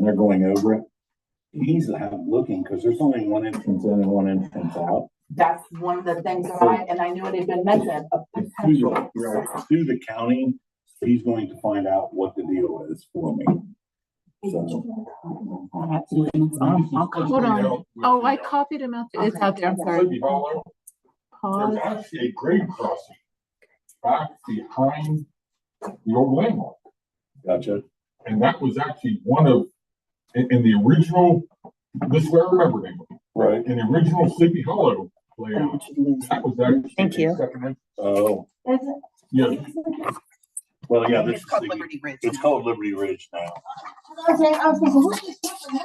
and they're going over it. He's looking because there's only one entrance in and one entrance out. That's one of the things that I knew it had been mentioned. Through the county, he's going to find out what the deal is for me. So. Hold on. Oh, I copied him out. It's out there. I'm sorry. There's actually a grade crossing back behind the old landmark. Gotcha. And that was actually one of, in the original, this is where I remember it. Right. In the original Sleepy Hollow layout, that was actually. Thank you. Oh. Yeah. Well, yeah, this It's called is Liberty Ridge. It's called Liberty Ridge now.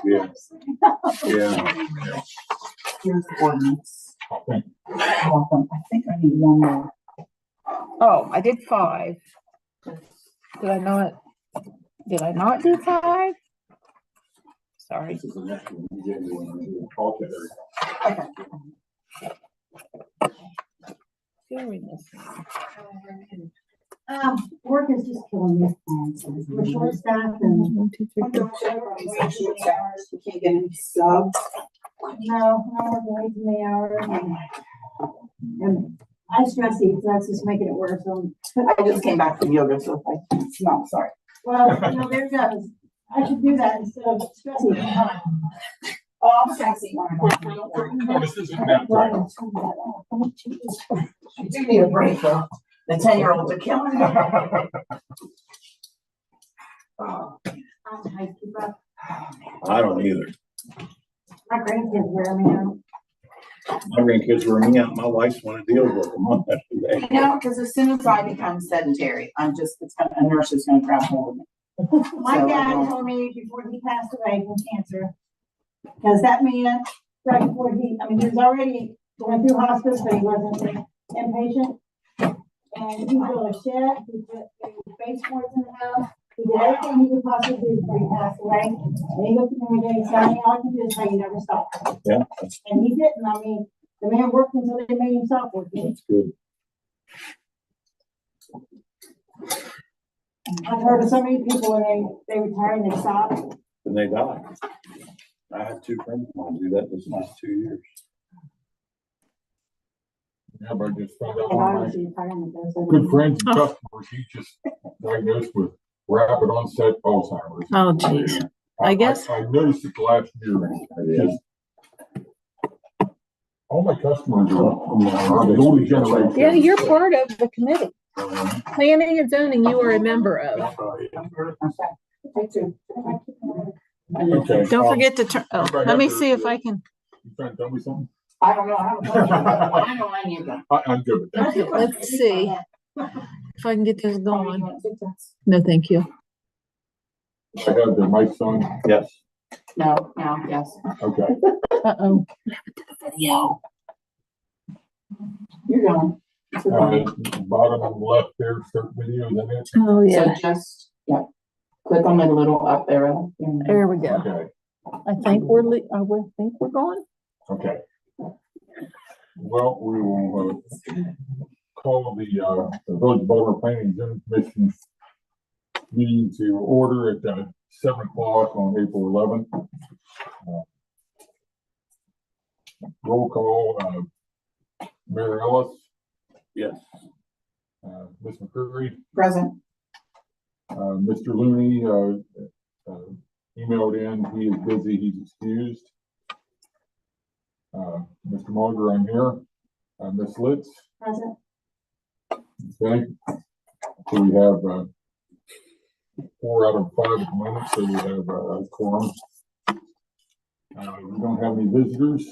Yeah. Yeah. Here's the ordinance. Okay. Welcome. I think I need one more. Oh, I did 5. Did I not do 5? Sorry. This is the next one. You gave me one. Okay. Very missing. Work is just killing me. We're short staffed and 1, 2, 3, 4. You can't get any subs. no, I'm working way too many hours and I stress eat, so that's just making it worse. I just came back from yoga, so no, sorry. Well, there it goes. I should do that instead of stress eating. Oh, I'm stressing. No, this isn't that time. You do need a break, though. The 10-year-olds are killing me. I keep up. I don't either. My grandkids wear me out. My grandkids were me out. My wife's want to deal with them on that today. You know, because as soon as I become sedentary, a nurse is going to grab hold of me. My dad told me before he passed away from cancer, because that man, right before he was already going through hospice, but he wasn't inpatient. And he built a shed, he put baseboards in the house, he did everything he could possibly do before he passed away. And he looked at me and he said, all I can do is tell you never stop. Yeah. And he didn't. The man worked until they made him stop working. That's good. I've heard of so many people when they retire and they stop. And they die. I had 2 friends of mine do that this last 2 years. Yeah, but I just found out And one I of was my retirement there. So good friends and customers, he just diagnosed with rapid onset Alzheimer's. Oh, geez. I guess. I noticed it last year. Just, all my customers are the older generation. Yeah, you're part of the committee. Planning and zoning, you are a member of. Okay. Don't forget to turn. Oh, let me see if I can. You trying to tell me something? I don't know how to. I know I need them. I'm good with that. Okay, let's see if I can get this going. No, thank you. I have the mic on. Yes. No, yes. Okay. Uh-oh. Video. You're going. Bottom left there, start video, is that it? Oh, yeah. So just, click on the little up arrow. There we go. Okay. I think we're going. Okay. Well, we will call the Village of Baltimore Planning and Zoning Commission meeting to order at 7 o'clock on April 11th. Roll call, Mayor Ellis. Yes. Ms. McCreary. Present. Mr. Looney emailed in. He is busy. He's excused. Mr. Munger, I'm here. Ms. Litz. Present. Okay. So we have 4 out of 5 at the moment, so we have a quorum. We don't have any visitors.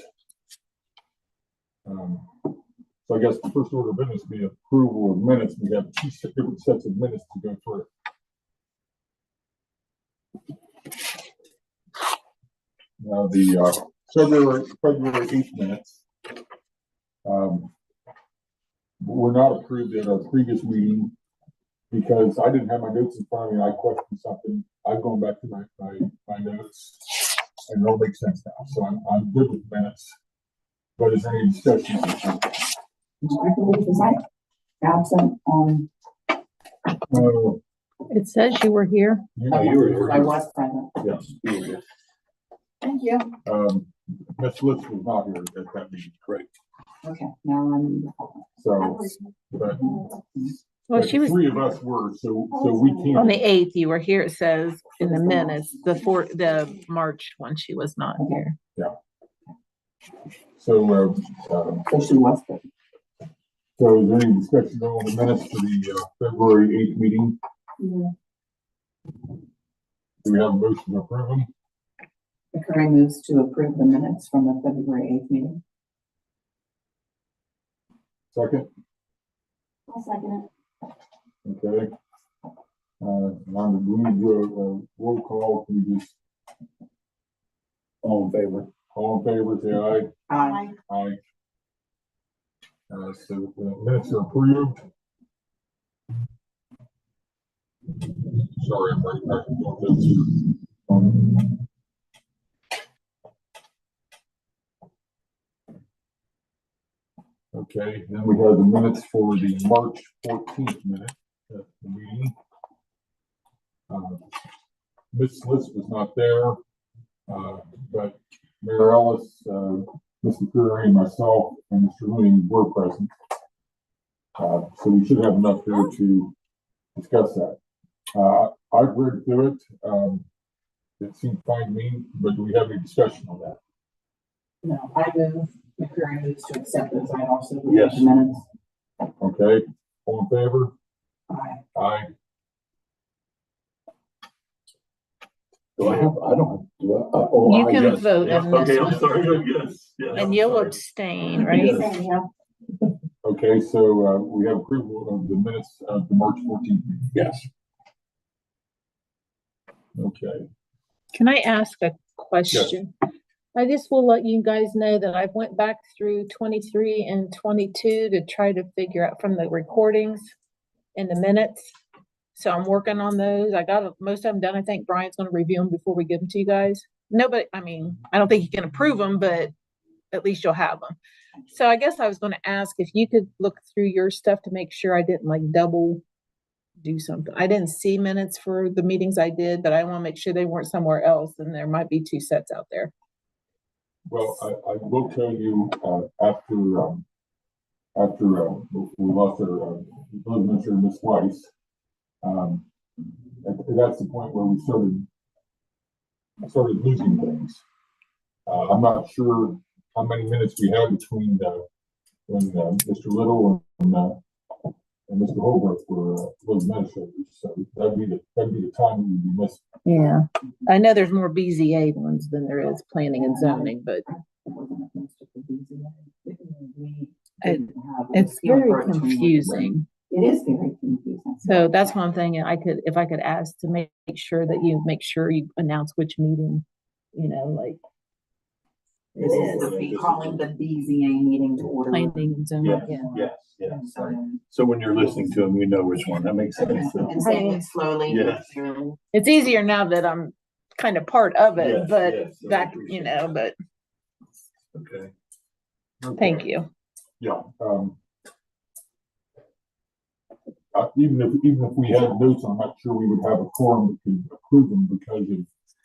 So I guess the first order of business will be approval of minutes. We have 2 different sets of minutes to go through. Now the February 8th minutes were not approved at our previous meeting because I didn't have my notes in front of me. I questioned something. I've gone back to my notes and it all makes sense now. So I'm good with minutes. But is there any discussion on this? Absent on. It says you were here. Oh, you were here. I was present. Yes, you were here. Thank you. Ms. Litz was not here at that meeting, Correct. Okay, now I'm. so, but Well, she was three of us were, so we can't. on the 8th. You were here. It says in the minutes, the March one, she was not here. So, So she was there. so is there any discussion on the minutes for the February 8th meeting? Do we have a motion to approve them? McCurry moves to approve the minutes from the February 8th meeting. Second? I'll second Okay. On the blue, roll call, can we just, All in favor? all in favor, say aye. it. Aye. Aye. So the minutes are approved. Sorry, I don't know this. Okay, then we have the minutes for the March 14th minute, the meeting. Ms. List was not there, but Mayor Ellis, Mr. Curry, myself, and Mr. Looney were present. So we should have enough there to discuss that. I've read through it. It seemed fine to me, but do we have any discussion on that? No, I move, McCurry moves to accept those. I also. Yes. The minutes. Okay, all in favor? Aye. Aye. Do I have, I don't, do I? Oh, You aye, can yes. vote Yeah, in this okay, I'm one. sorry, yes, yes. And you'll Sorry. abstain, right? Yes. Yeah. Okay, so we have approval of the minutes of the March 14th meeting. Yes. Okay, Can I ask a question? I just will let you guys know that I've went back through 23 and 22 to try to figure out from the recordings and the minutes. So I'm working on those. I got most of them done. I think Brian's going to review them before we give them to you guys. Nobody, I mean, I don't think you can approve them, but at least you'll have them. So I guess I was going to ask if you could look through your stuff to make sure I didn't like double do something. I didn't see minutes for the meetings I did, but I want to make sure they weren't somewhere else, and there might be two sets out there. well, I will tell you, after we lost our, Minister Ms. Weiss, that's the point where we started losing things. I'm not sure how many minutes we had between, when, Mr. Little and Mr. Holbrook were, administrators, so that'd be the time we'd be missing. Yeah, I know there's more BZA ones than there is planning and zoning, but it's very confusing. It is very confusing. So that's one thing if I could ask to make sure that you make sure you announce which meeting, like This is the calling the BZA meeting to order. planning and zoning. Yes, yes. So when you're listening to them, you know which one. That makes sense. And saying it slowly. Yes. Clearly. It's easier now that I'm kind of part of it, Yes, but yes, I back, appreciate but Okay. thank you. Yeah, even if we had notes, I'm not sure we would have a quorum that could approve them because of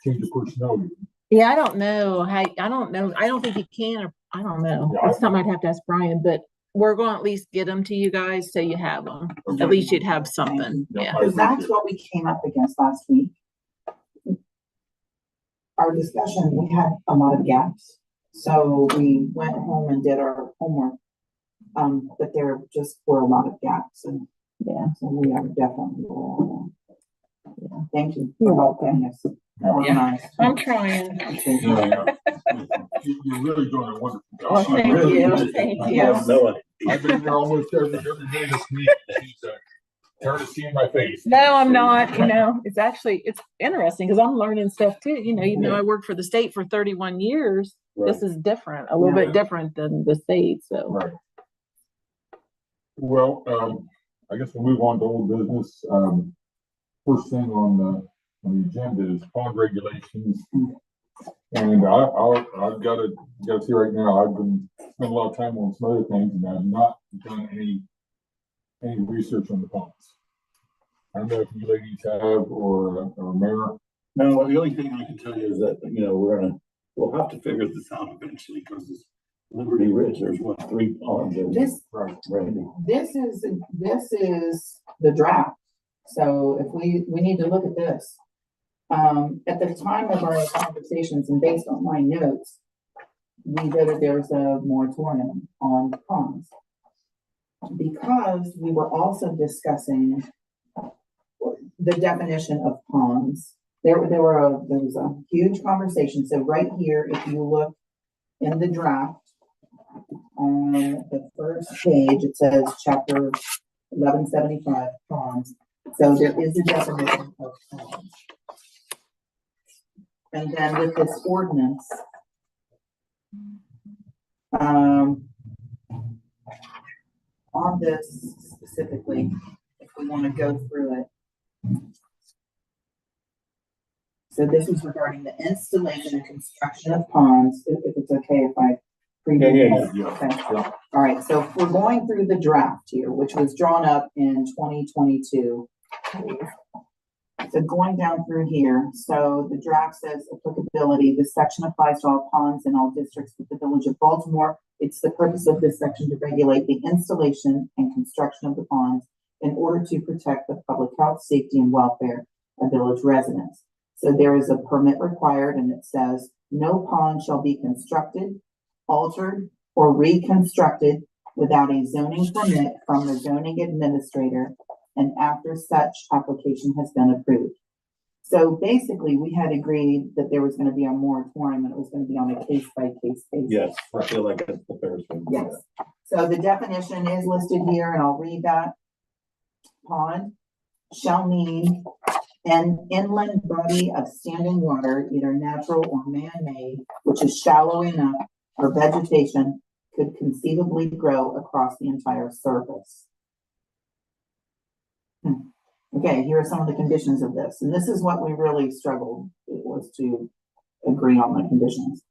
change of personnel. Yeah, I don't know. I don't know. I don't think you can, or I don't know. Yeah, That's something I'd have to ask Brian, but we're going to at least get them to you guys so you have them. Okay. At least you'd have something. Yeah. Yeah. Because that's what we came up against last week. Our discussion, we had a lot of gaps. So we went home and did our homework. But there just were a lot of gaps, and Yeah. so we are definitely aware of that. Yeah. Thank you You're for helping us organize. I'm trying. You're really doing a wonderful job. Well, thank you. Thank you. have no idea. I've been here almost every day this week. She's tired of seeing my face. No, I'm not. It's interesting because I'm learning stuff too. Even though I worked for the state for 31 years, this is different, a little bit different than the state. So, Right. Well, I guess we'll move on to old business. First thing on the agenda is pond regulations. And I've got to see right now, I've been spending a lot of time on some other things and I've not done any research on the ponds. I don't know if you ladies have or mayor. No, the only thing I can tell you is that, we'll have to figure this out eventually, because it's Liberty Ridge, there's what, 3 ponds in there. This, Right. Randy. this is the draft. So if we need to look at this. At the time of our conversations and based on my notes, we voted there was a moratorium on ponds. Because we were also discussing the definition of ponds. There was a huge conversation. So right here, if you look in the draft, on the first page, it says chapter 1175 ponds. So there is a definition of ponds. And then with this ordinance, on this specifically, if we want to go through it. So this is regarding the installation and construction of ponds, if it's okay if I. Yeah. Okay. All right, so if we're going through the draft here, which was drawn up in 2022. So going down through here, so the draft says applicability, this section applies to all ponds in all districts of the village of Baltimore. It's the purpose of this section to regulate the installation and construction of the ponds in order to protect the public health, safety, and welfare of village residents. So there is a permit required, and it says, no pond shall be constructed, altered, or reconstructed without a zoning permit from the zoning administrator and after such application has been approved. So basically, we had agreed that there was going to be a moratorium and it was going to be on a case-by-case basis. Yes, I feel like that's the fairest way to do Yes. that. So the definition is listed here, and I'll read that. Pond shall mean an inland body of standing water, either natural or man-made, which is shallow enough for vegetation could conceivably grow across the entire surface. Okay, here are some of the conditions of this, and this is what we really struggled, it was to agree on the conditions.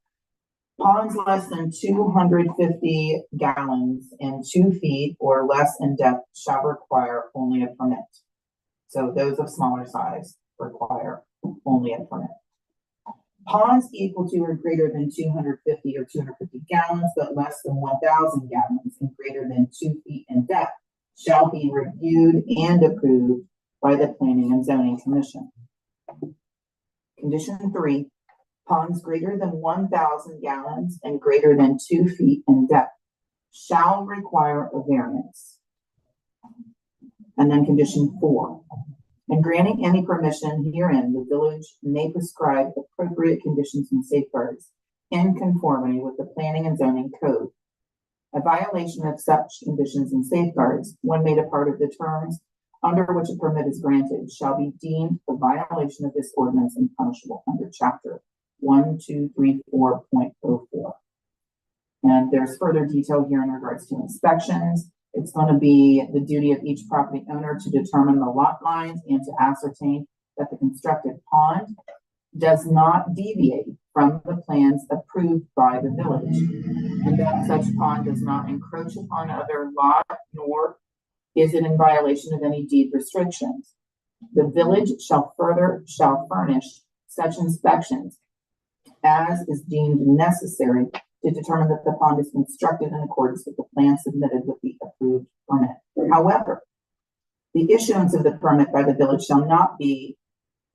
Ponds less than 250 gallons and 2 feet or less in depth shall require only a permit. So those of smaller size require only a permit. Ponds equal to or greater than 250 or 250 gallons, but less than 1,000 gallons and greater than 2 feet in depth shall be reviewed and approved by the Planning and Zoning Commission. Condition 3, ponds greater than 1,000 gallons and greater than 2 feet in depth shall require a variance. And then condition 4, in granting any permission herein, the village may prescribe appropriate conditions and safeguards in conformity with the Planning and Zoning Code. A violation of such conditions and safeguards, when made a part of the terms under which a permit is granted, shall be deemed a violation of this ordinance and punishable under chapter 1234.04. And there's further detail here in regards to inspections. It's going to be the duty of each property owner to determine the lot lines and to ascertain that the constructed pond does not deviate from the plans approved by the village, and that such pond does not encroach upon other lot, nor is it in violation of any deed restrictions. The village shall furnish such inspections as is deemed necessary to determine that the pond is constructed in accordance with the plan submitted with the approved permit. However, the issuance of the permit by the village shall not be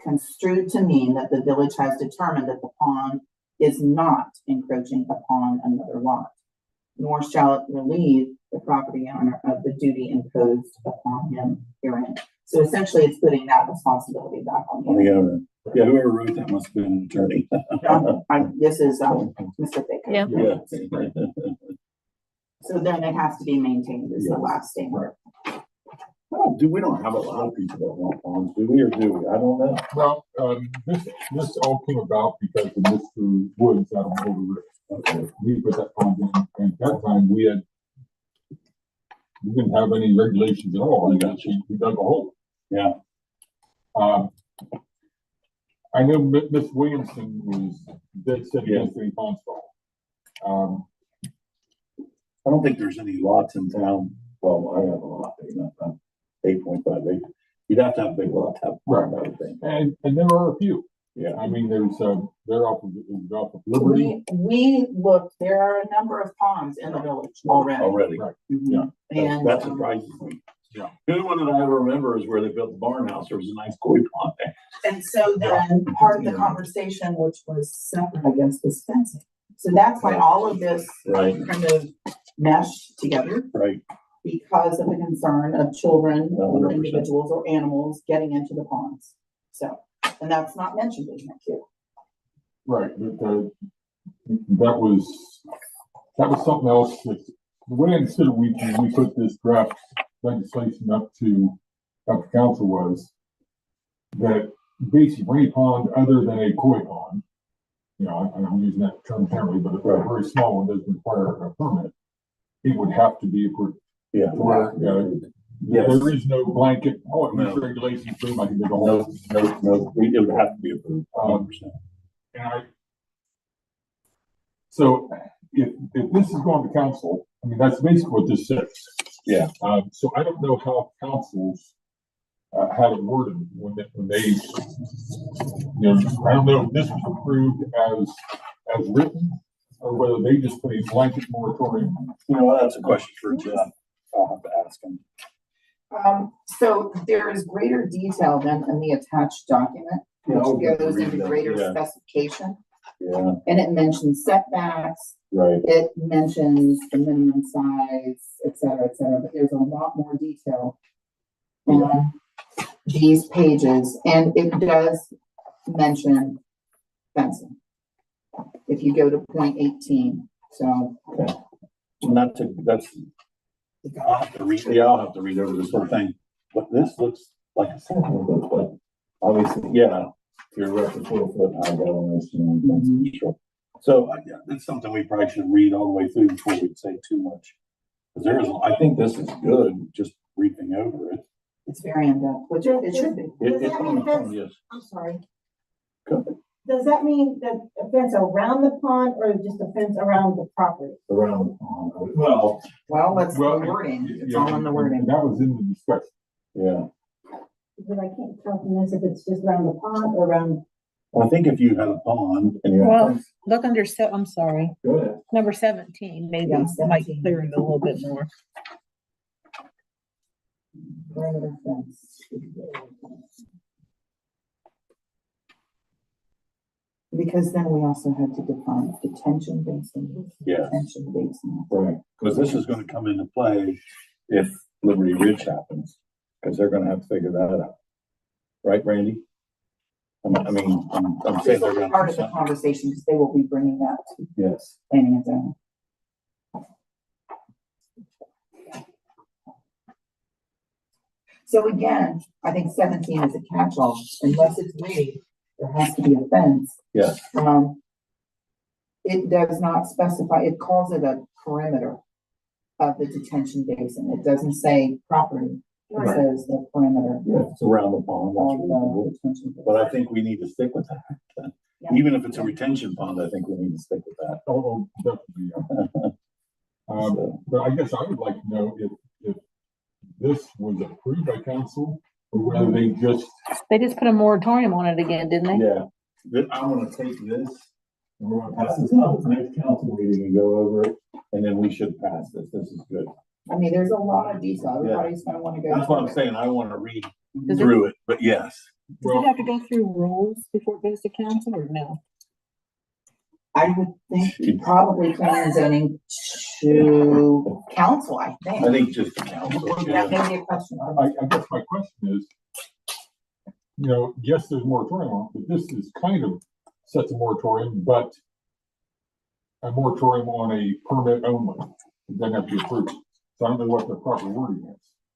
construed to mean that the village has determined that the pond is not encroaching upon another lot, nor shall it relieve the property owner of the duty imposed upon him herein. So essentially, it's putting that responsibility back on On the him. owner. Yeah, whoever wrote that must have been an attorney. This is Mr. Baker. Yeah. Yeah. So then it has to be maintained is the last standard. We don't have a lot of people that want ponds, do we, or do we? I don't know. Well, this all came about because of Mr. Woods out on Boulder River. Okay, he put that pond in, and at that time we didn't have any regulations at all. We dug a hole. Yeah. I know Miss Williamson was dead set against any pond stall. I don't think there's any lots in town. Well, I have a lot, 8.5 acres. You'd have to have a big lot to have. Right. I would think. And there are a few. Yeah. I mean, they're off of Liberty. We looked, there are a number of ponds in the village already. Already. Right. Mhm. And, That surprises me. Yeah. The only one that I ever remember is where they built the barn house. There was a nice koi pond there. and so then part of the conversation, which was separate, I guess, was fencing. So that's why all of this Right, kind of meshed together right. because of the concern of children or 100%. individuals or animals getting into the ponds. So, and that's not mentioned in here too. Right, but, that was something else that, the way I consider we put this draft legislation up to council was that basically any pond other than a koi pond, you know, I'm using that term generally, but if a very small one doesn't require a permit, it would have to be approved. Yeah. Where, Yes. there is no blanket, oh, it meets regulations, boom, I can dig a hole. No, it would have to be approved. 100%. And so if this is going to council, I mean, that's basically what this says. Yeah. So I don't know how councils had it worded when they, you know, I don't know if this was approved as written or whether they just put a blanket moratorium. You know, that's a question for Jeff. I'll have to ask him. So there is greater detail than in the attached document, Yeah, I'll which get to goes read into that, greater yeah. specification. Yeah, And it mentions setbacks, right. it mentions the minimum size, et cetera, but there's a lot more detail on these pages, and it does mention fencing. If you go to point 18, so. Okay. And that's, I'll have to read over this whole thing, but this looks like a sample, but obviously, yeah, you're right, the 4-foot high government, you know, that's control. So, yeah, it's something we probably should read all the way through before we say too much. Because I think this is good, just reading over it. It's very in-depth, which it should be. It's on the phone, yes. I'm sorry. Go ahead. Does that mean that a fence around the pond or just a fence around the property? Around the pond. Well, That's the wording, it's all in the wording. That was in the discussion. yeah. Because I can't tell from this if it's just around the pond or around. Well, I think if you had a pond and you had. Well, look under, I'm sorry, Go ahead. number 17, maybe Yeah, might 17. clear it a little bit more. Perimeter fence. Because then we also had to define detention basin. Yeah. Detention basin. Right, because this is gonna come into play if Liberty Ridge happens, because they're gonna have to figure that out. Right, Randy? I'm This saying will they're be gonna. part of the conversation because they will be bringing that to Yes, planning and zoning. So again, I think 17 is a catch-all, unless it's waived, there has to be a fence. yes, It does not specify, it calls it a perimeter of the detention basin. It doesn't say property, it Right. says the perimeter yeah, it's around the pond, that's of reasonable. the detention basin. But I think we need to stick with that. Yeah. Even if it's a retention pond, I think we need to stick with that. Oh, definitely. Yeah. So, But I guess I would like to know if this was approved by council or whether they just, They just put a moratorium on it again, didn't they? yeah, I'm gonna take this and we're gonna pass this out at the next council meeting and go over it, and then we should pass this. This is good. I mean, there's a lot of detail. Everybody's gonna wanna go. That's what I'm through it. saying. I wanna read Does it- through it, but yes. Does it have to go through rules before it goes to council or no? I would think probably planning and zoning to council, I think. I think just the council. That Yeah. may be a question. I guess my question is, you know, yes, there's a moratorium on it, but this is kind of sets a moratorium, but a moratorium on a permit only, it doesn't have to be approved. So I don't know what the proper wording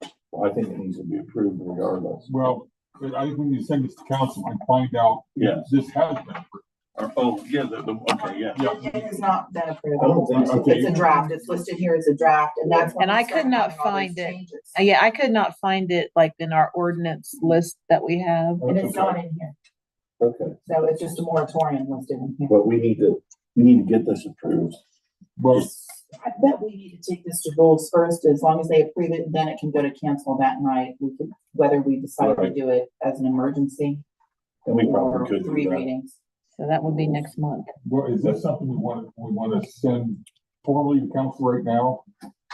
is. Well, I think it needs to be approved regardless. Well, I think we need to send this to council and find out Yes. if this has been approved. Oh, yeah, okay, yeah. It has not been approved. I don't think so. It's a draft. It's listed here as a draft, and that's. when And we I start could not having all these find it. changes. Yeah, I could not find it like in our ordinance list that we have. And it's not in here. Okay, So it's just a moratorium listed in here. but we need to get this approved. Well, I bet we need to take this to rules first, as long as they approve it, then it can go to cancel that night. We could, whether we decide to Right. do it as an emergency And we or probably could do 3 that. readings. So that would be next month. Well, is this something we want to send formally to council right now?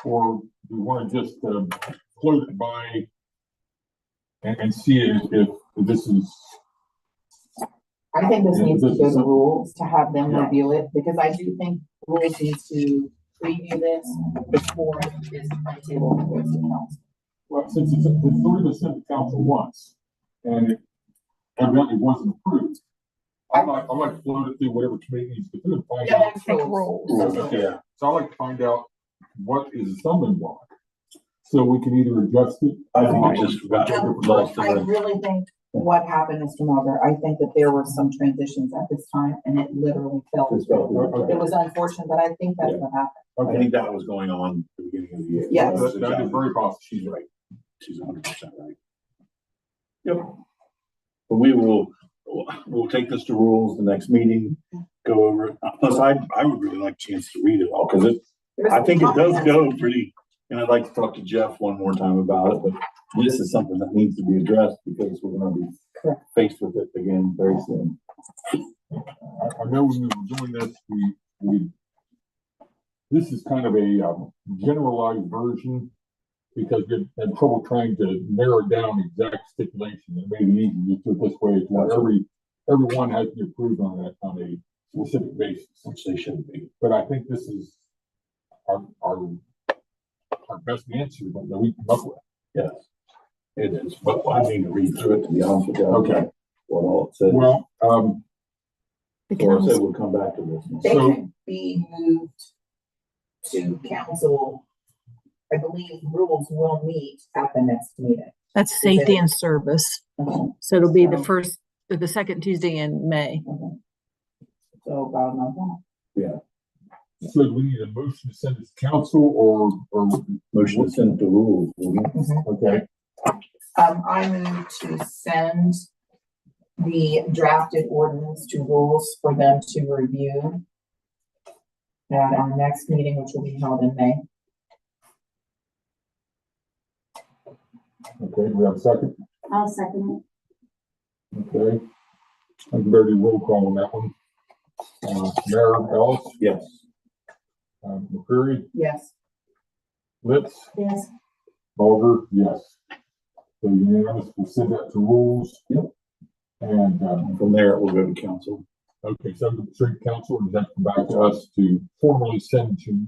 Or do we want to just float it by and see if this is, I think this Yeah, needs to this go is to something- rules to have them Yeah. review it, because I do think rules needs to review this before it is on the table and goes to council. well, since it's already been sent to council once and it evidently wasn't approved. I like to float it through whatever committee needs to do and find Yeah, out. that's Take rules. rules. Yeah, So I like to find out what is the stumbling block. So we can either adjust it. I think it just got lost in I the, really think what happened, Mr. Mulder, I think that there were some transitions at this time and it literally fell just fell through. through. It was unfortunate, but I think that's what happened. I Okay, think that was going on at the beginning of the year. Yes. that is very possible. She's right. She's 100% right. Yep. But we'll take this to rules the next meeting, go over it. Plus, I would really like a chance to read it all, because I think it does go pretty, and I'd like to talk to Jeff one more time about it, but this is something that needs to be addressed because we're gonna be faced with it again very soon. I know when we were doing this, this is kind of a generalized version because we had trouble trying to narrow down exact stipulation. It made it easy to do it this way, is where everyone has to be approved on a specific basis. Which they shouldn't be. But I think this is our best answer that we come up with. Yes, it is. But I need to read through it, to be honest with you. Okay. What all it says. Well, Or I said we'll come back to this. They So- can be moved to council. I believe rules will meet at the next meeting. That's safety and service. Okay. So it'll be the So- the second Tuesday in May. Okay. So about a month out. so do we need a motion to send it to council or, Motion to send it to rules. okay, I move to send the drafted ordinance to rules for them to review at our next meeting, which will be held in May. okay, we have a second? I'll second Okay. I can better do roll call on that one. Mayor Ellis, Yes. McCreary, Yes. Litz, it. Yes. Bulger, yes. So unanimous, we'll send that to rules. Yep. And, From there, it will go to council. okay, so the street council, does that come back to us to formally send to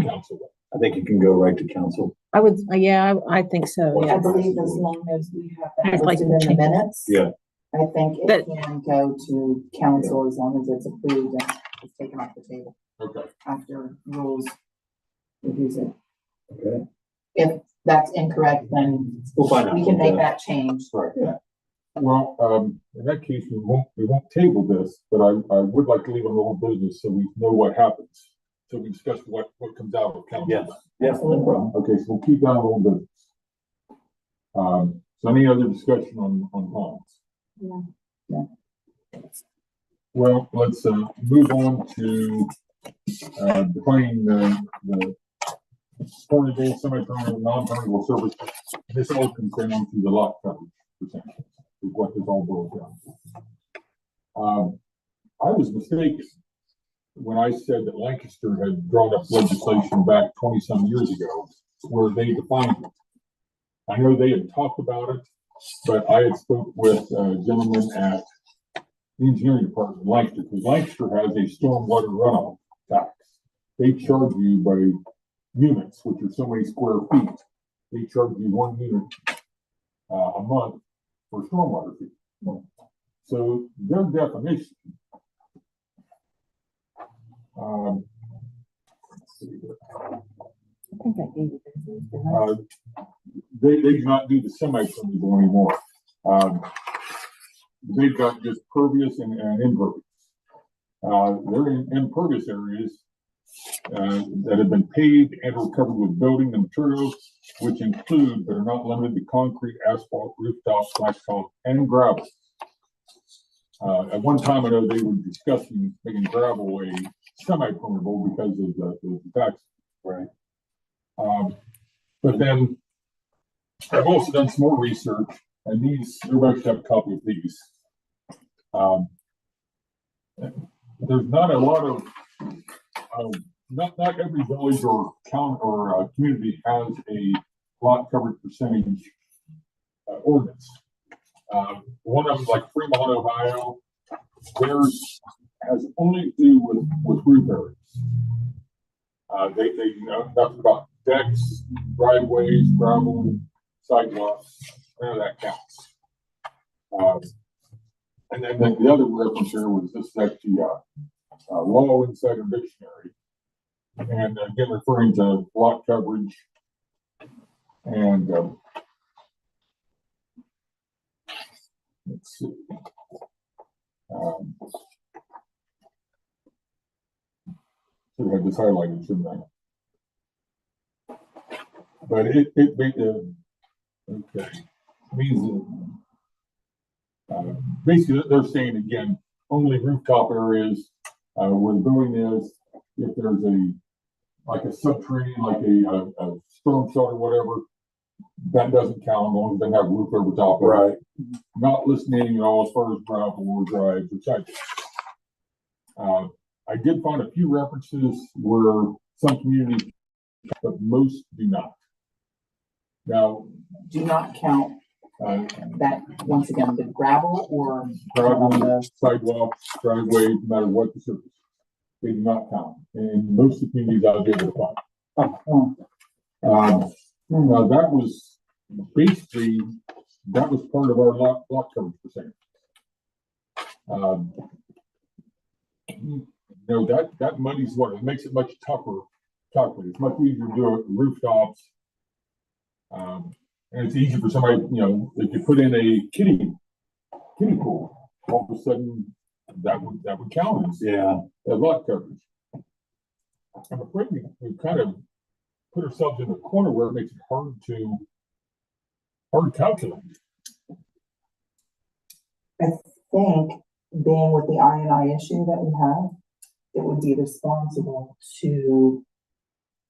council? I think it can go right to council. I would, yeah, I think so, I yeah. believe as long as we have I'd that like listed to in the change it. minutes. Yeah. I think it But- can go to council as long as it's approved and it's taken off the table Okay, after rules reviews it. Okay. If that's incorrect, then We'll find out. we can make that change. Right, yeah. well, in that case, we won't table this, but I would like to leave on the whole business so we know what happens. So we discuss what comes out of council. Yes, yes, no problem. Okay, so we'll keep that on the whole business. So any other discussion on ponds? Yeah. Well, let's move on to defining the permeable, semi-permeable, non-permeable surface. This all comes down to the lot coverage percentage, is what this all boils down to. I was mistaken when I said that Lancaster had drawn up legislation back 20-some years ago where they defined it. I know they had talked about it, but I had spoke with a gentleman at the engineering department in Lancaster, because Lancaster has a stormwater runoff tax. They charge you by units, which are so many square feet. They charge you 1 unit a month for stormwater fee. So their definition, let's see here. I think I gave you this. They do not do the semi-permeable anymore. They've got just pervious and impervious. They're in impervious areas that have been paved and or covered with building and materials, which include but are not limited to concrete, asphalt, rooftop, blacktop, and gravel. At one time, I know they were discussing making gravel a semi-permeable because of the tax Right. But then I've also done some more research, and these, everybody should have a copy of these. There's not a lot of, not every village or town or community has a lot coverage percentage ordinance. One of them, like Fremont, Ohio, theirs has only to do with roof areas. They nothing about decks, driveways, gravel, sidewalks, none of that counts. And then the other reference here was this is actually Law Insider Dictionary, and again referring to lot coverage and let's see. Should have had this highlighted, shouldn't I? But it okay, means basically they're saying again only rooftop areas where the building is. If there's like a subterranean, like a storm shelter, whatever, that doesn't count as long as they have a roof over top of it. Right. Not listening at all as far as gravel or drives, which I did find a few references where some communities, but most do not. Now, Do not count that, once again, the gravel or gravel, the sidewalks, driveways, no matter what the surface, they do not count. And most of the communities I was able to find. Now that was basically, that was part of our lot coverage percentage. That muddies what it makes it much tougher. It's much easier to do it with rooftops. And it's easy for somebody, if you put in a kiddie pool, all of a sudden that would count as lot coverage. I'm afraid we've kind of put ourselves in a corner where it makes it hard to calculate. I think being with the I&I issue that we have, it would be responsible to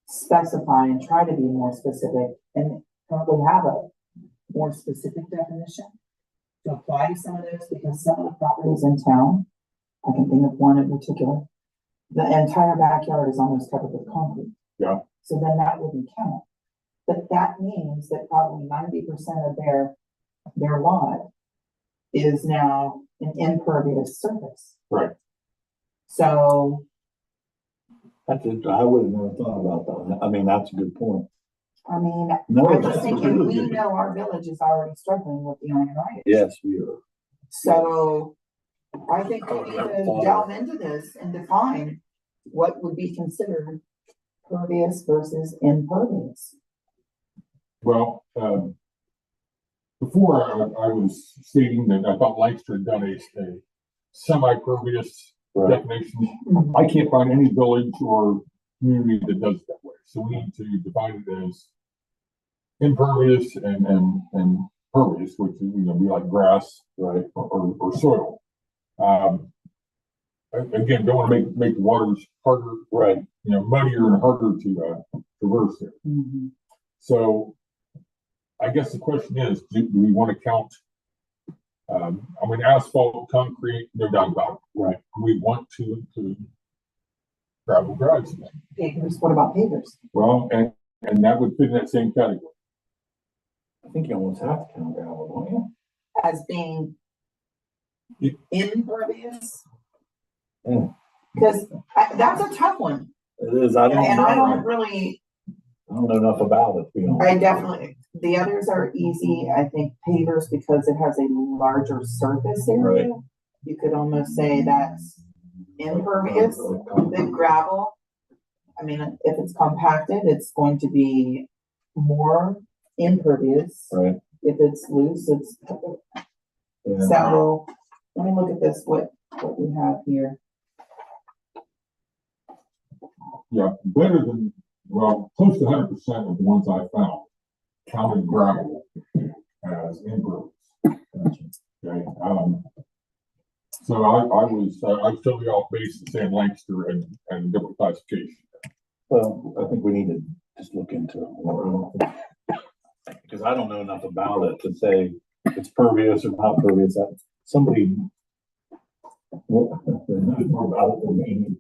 specify and try to be more specific and probably have a more specific definition to apply to some of those, because some of the properties in town, I can think of one in particular, the entire backyard is almost covered with concrete. Yeah. So then that wouldn't count. But that means that probably 90% of their lot is now an impervious surface. Right. So I would have never thought about that. I mean, that's a good point. I mean, No, I'm just that's thinking, really we good. know our village is already struggling with the I&I. Yes, we are. So I think we need to Oh, delve into this and define what would be considered pervious versus impervious. Well, before I was stating that I thought Lancaster had done a semi-pervious definition. I can't find any village or community that does it that way. So we need to define it as impervious and pervious, which is be like grass, right, or soil. Again, don't want to make the waters harder, right? Muddier and harder to traverse there. Mm-hmm. So I guess the question is, do we want to count? Asphalt, concrete, no doubt about it. Right. We want to include gravel drives. Pavers, what about pavers? Well, and that would fit in that same category. I think you almost have to count gravel, don't you? As being impervious? Mm. Because that's a tough one. It is. I don't know enough about it. I definitely, the others are easy. I think pavers, because it has a larger surface area, Right. You could almost say that's impervious. The gravel, if it's compacted, it's going to be more impervious. Right. If it's loose, it's. Yeah. So let me look at this, what we have here. Yeah, better than, close to 100% of the ones I found counted gravel as impervious. Okay. So I was totally off base in saying Lancaster and different classification. Well, I think we need to just look into it more. Because I don't know enough about it to say it's pervious or not pervious. Somebody knows more about it than me.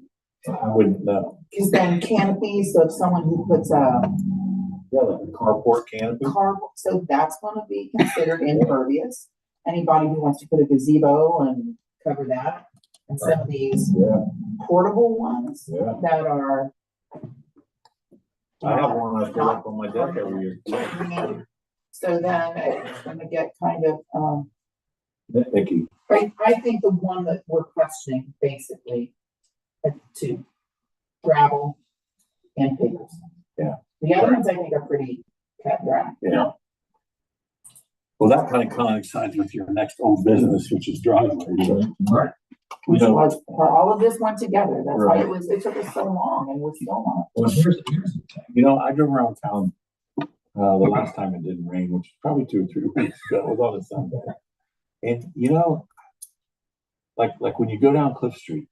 I wouldn't know. Is then canopies, so if someone who puts a Yeah, like a carport canopy. so that's gonna be considered impervious. Anybody who wants to put a gazebo and cover that, and some of these Yeah, portable ones yeah. that are. I have one I put up on my deck every year. So then it's gonna get kind of, Nitpicky. I think the one that we're questioning basically to gravel and pavers. Yeah. The other ones I think are pretty cut and dry. Yeah. Well, that kind of coincides with your next old business, which is driveways. Right. Which was, for all of this went together, that's why Right. it took us so long and we're still on it. Well, here's the thing. I drove around town, the last time it didn't rain, which was probably 2 or 3 weeks ago. It was on a Sunday. And like when you go down Cliff Street,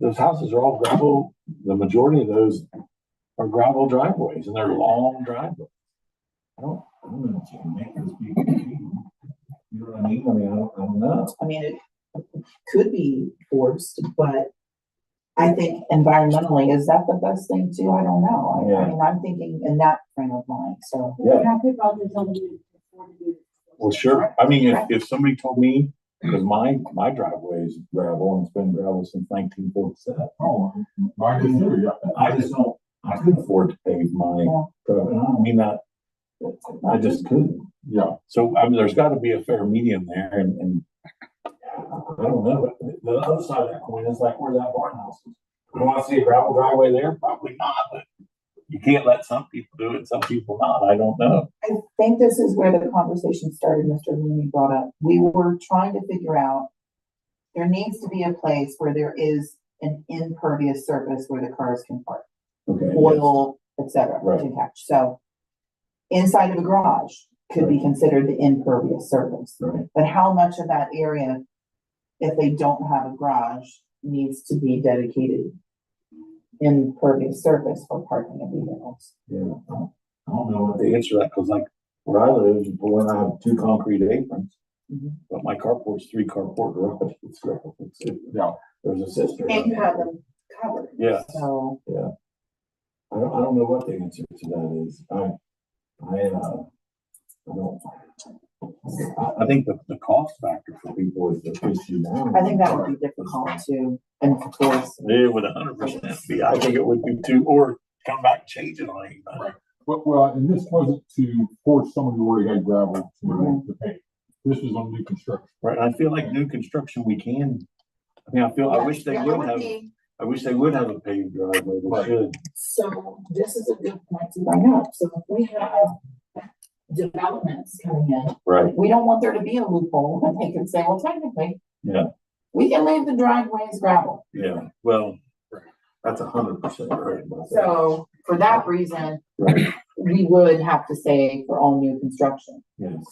those houses are all gravel. The majority of those are gravel driveways, and they're long driveways. I don't know if you can make those people. You know what I mean? I don't know. I mean, it could be forced, but I think environmentally, is that the best thing too? I don't know. I mean, I'm thinking in that frame of mind, so. Yeah. Have people out there telling you before to do. Well, sure. I mean, if somebody told me, because my driveway is gravel and it's been gravel since 1947. Oh, mine is too, yeah. I couldn't afford to pave my driveway. I don't mean that. I just couldn't. Yeah. So there's got to be a fair medium there, and I don't know. The other side of that coin is like where that barn house is. You want to see a gravel driveway there? Probably not. But you can't let some people do it, some people not. I don't know. I think this is where the conversation started, Mr. Looney brought up. We were trying to figure out, there needs to be a place where there is an impervious surface where the cars can park. Okay. Oil, et cetera, Right. to catch. So inside of a garage could be Right. considered the impervious surface. Right. But how much of that area, if they don't have a garage, needs to be dedicated impervious surface for parking of vehicles? Yeah. I don't know what the answer to that, because like where I live, when I have 2 concrete aprons, Mhm. but my carport's 3 carport garage. It's gravel. Yeah. There's a sister. And you have them covered. Yeah. So, I don't know what the answer to that is. I think the cost factor for people is the issue now. I think that would be difficult to enforce. It would 100% be. I think it would be too, or come back and change it on anybody. Right. Well, and this wasn't to force someone who already had gravel to pay. This was on new construction. Right. And I feel like new construction, we can. I wish they would have. I wish they would have a paved driveway. They should. So this is a good point to bring up. So if we have developments coming in, Right. we don't want there to be a loophole that they can say, well, technically, Yeah. we can leave the driveways gravel. Yeah. Well, that's 100% right. about that. So for that reason, Right. we would have to say for all new construction. Yes.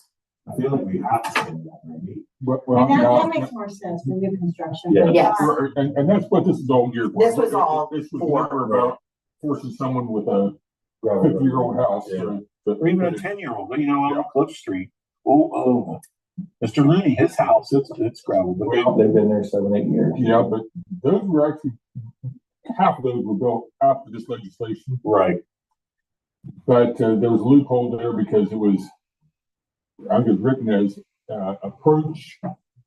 I feel like we have to say that, maybe. Well, And that now, makes more sense for new construction. Yeah. Yes. and that's what this is all geared for. This was all This was for- never about forcing someone with a 50-year-old house. Yeah. to- Or even a 10-year-old, on Cliff Street. Oh, Mr. Looney, his house, it's gravel, but they've been there 7, 8 years. Yeah, but those were actually, half of those were built after this legislation, Right. but there was a loophole there because it was, I think it was written as approach,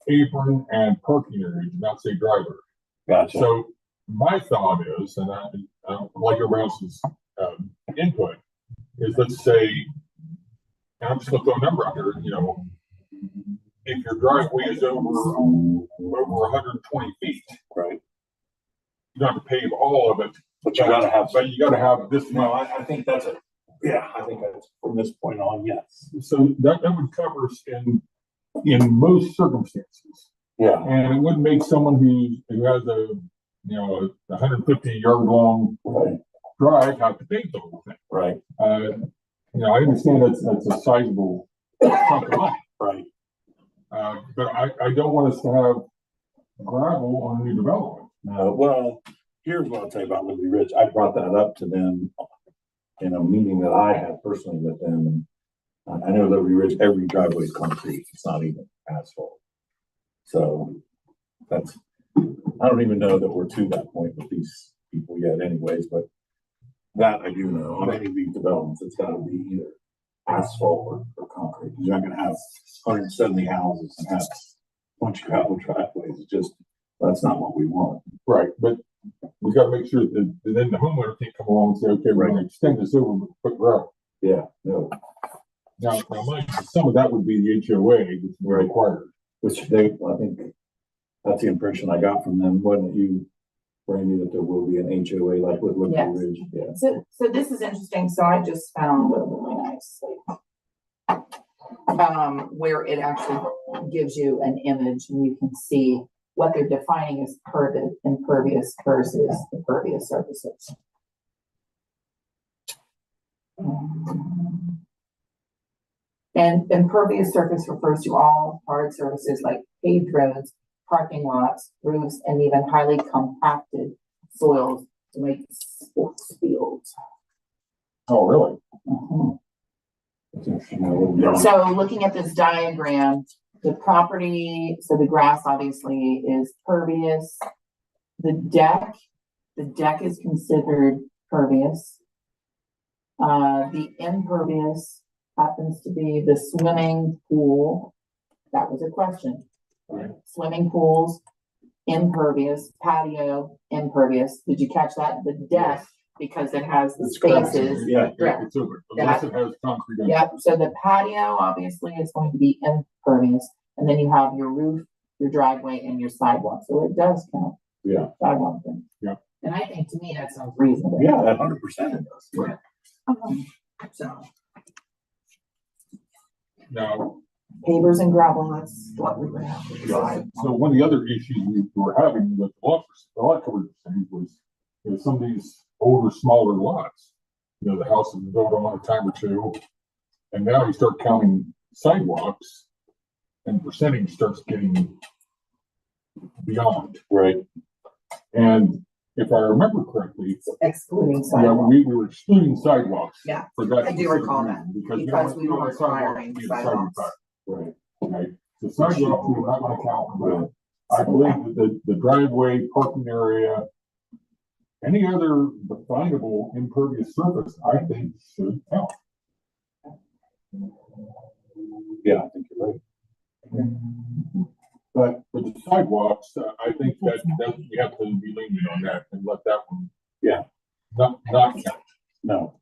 apron, and parking area, did not say driver. Gotcha. So my thought is, and I like everybody else's input, is let's say, and I'm just gonna throw a number out there, if your driveway is over 120 feet, Right. you don't have to pave all of it. But you gotta have. But you gotta have this No, much. I think that's I think that's from this point on, yes. So that would cover us in most circumstances. Yeah. And it wouldn't make someone who has a 150-yard long Right. drive have to pave the whole thing. Right. I understand that's a sizable chunk of money. Right. But I don't want us to have gravel on new development. No, well, here's what I'll tell you about Liberty Ridge. I brought that up to them in a meeting that I had personally with them. And I know Liberty Ridge, every driveway is concrete. It's not even asphalt. So that's, I don't even know that we're to that point with these people yet anyways, but that I do know. On any of these developments, it's gotta be either asphalt or concrete. 'Cause you're not gonna have 170 houses and have a bunch of gravel driveways. It's just, that's not what we want. Right, but we gotta make sure that then the homeowner can't come along and say, okay, we're gonna extend this over, but put gravel. Yeah, no, Now, mind you, some of that would be the HOA, which is required. which they, I think that's the impression I got from them, wasn't it you, Randy, that there will be an HOA like with Liberty Yes. Ridge? Yeah. So this is interesting. So I just found a really nice, where it actually gives you an image and you can see what they're defining as impervious versus the pervious surfaces. And impervious surface refers to all hard surfaces like paved roads, parking lots, roofs, and even highly compacted soils to make sports fields. Oh, really? That's interesting. So looking at this diagram, the property, so the grass obviously is pervious. The deck is considered pervious. The impervious happens to be the swimming pool. That was a question. Right. Swimming pools, impervious, patio, impervious. Did you catch that? The deck, because it has the spaces. Yeah. Yeah. It's over, unless it has concrete. Yep, so the patio obviously is going to be impervious, and then you have your roof, your driveway, and your sidewalk, so it does count. Yeah. Sidewalk thing. Yeah. And I think to me that sounds reasonable. Yeah, that 100% it does. Right. So Now, pavers and gravel, that's what we would have to decide. so one of the other issues we were having with the lot coverage percentage was, some of these older, smaller lots, the house has been built on a time or two, and now you start counting sidewalks, and percentage starts getting beyond. Right. And if I remember correctly, Excluding yeah, sidewalk. we were excluding sidewalks. Yeah, For that. I do recall that, specific reason, because we don't were want sidewalks requiring to be a sidewalks. sidewalk. Right. Okay, so sidewalks, we're not gonna count for that. I believe that the driveway, parking area, any other definable impervious surface, I think should count. Yeah, I think you're right. But for the sidewalks, I think that we have to be lenient on that and let that one. Yeah. Not count. No,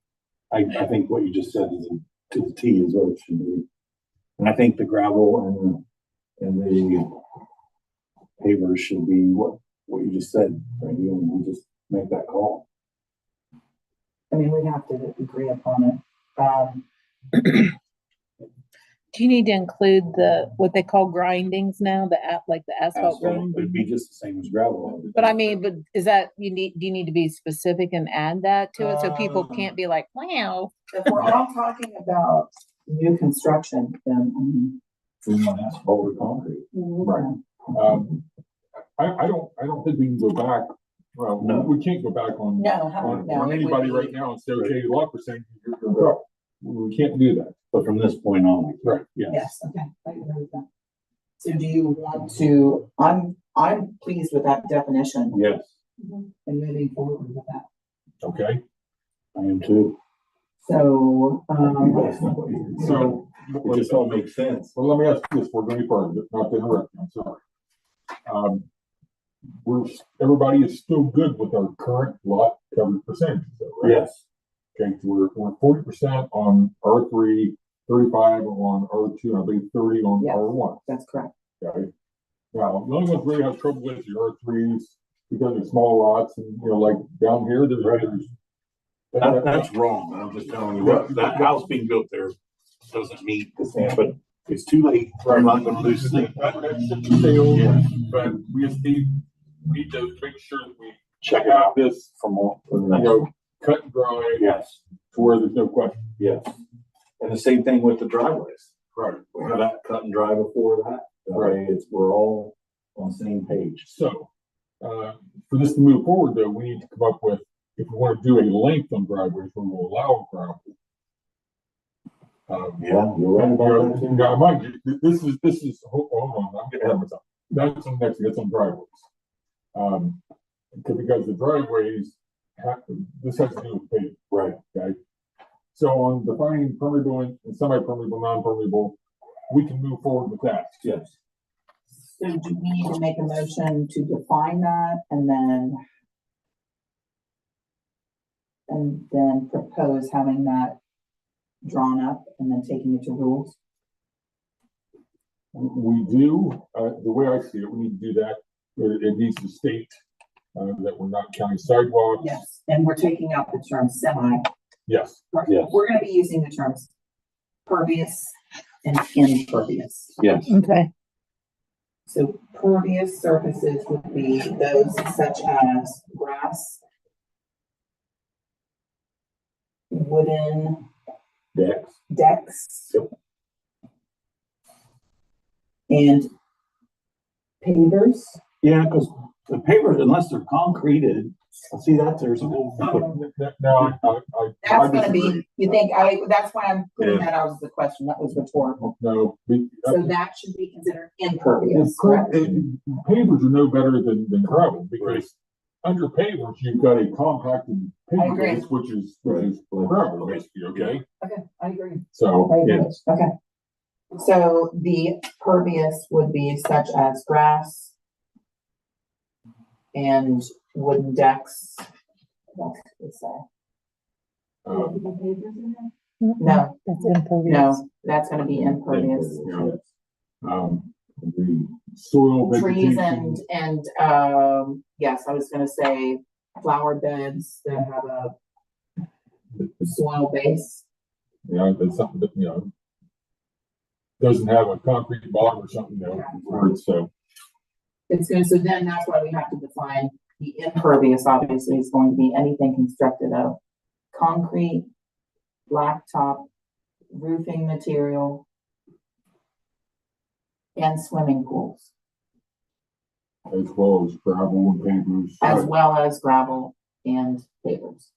I think what you just said is to the T is what it should be. And I think the gravel and the pavers should be what you just said, right? And we just make that call. I mean, we have to agree upon it. Do you need to include what they call grindings now, like the asphalt Asphalt grinding? would be just the same as gravel. But I mean, do you need to be specific and add that to it so people can't be like, wow. If we're all talking about new construction, then I mean. We want asphalt or concrete. Right. I don't think we can go back. Well, No. we can't go back on No, anybody right now and say, okay, lot percentage, you're go. We can't do that. But from this point on, Right. yes. Yes, okay, I agree with that. So do you want to, I'm pleased with that definition Yes, and moving forward with that. Okay. I am too. So, You guys know what you're doing. So It just all makes sense. well, let me ask you this before going further, not to interrupt you, I'm sorry. Everybody is still good with our current lot coverage percentage, though, right? Yes, Okay, we're 40% on R3, 35 on R2, I believe 30 on Yes. R1. that's correct. Okay. Now, the only ones really have trouble with the R3s because they're small lots, and like down here, that's wrong. I'm just telling you what, that house being built there doesn't meet the standard, but it's too late. I'm not gonna lose sleep. Yeah. But we just need to make sure that we Check it out this from the next. cut and dry Yes, to where there's no question. yes. And the same thing with the driveways. Right. We got cut and dry before that. That way we're all on the same page. So For this to move forward, though, we need to come up with, if we want to do a length on driveways where we'll allow gravel. Yeah, you're right about that too. Now, mind you, this is, hold on, I'm getting ahead of myself. That's on next, that's on driveways. Because the driveways this has to do with paving. Right. Okay. So on defining permeable and semi-permeable, non-permeable, we can move forward with that. Yes. So do we need to make a motion to define that and then propose having that drawn up and then taking it to rules? We do, the way I see it, we need to do that. It needs to state that we're not counting sidewalks. Yes, and we're taking out the term semi. Yes. Yes. We're gonna be using the terms pervious and impervious. Yes. Okay, So pervious surfaces would be those such as grass, wooden decks. Yep. And pavers. Yeah, because the pavers, unless they're concreted, see that there's a whole. No, That's gonna be, you think, that's why I'm putting that out as the question, that was rhetorical. no. So that should be considered impervious, correct? Pavers are no better than gravel, because under pavers, you've got a compacted I paver agree. base, which is gravel, basically, okay? Okay, I agree. So, I agree. yes. Okay. So the pervious would be such as grass and wooden decks. What else did it say? No, that's impervious. no, that's gonna be impervious. The soil Trees vegetation. and, yes, I was gonna say flower beds that have a soil base. Yeah, that's something that, doesn't have a concrete bottom or something, where it's, It's good, so then that's why we have to define the impervious, obviously, is going to be anything constructed of concrete, blacktop, roofing material, and swimming pools, as well as gravel and pavers. as well as gravel and pavers.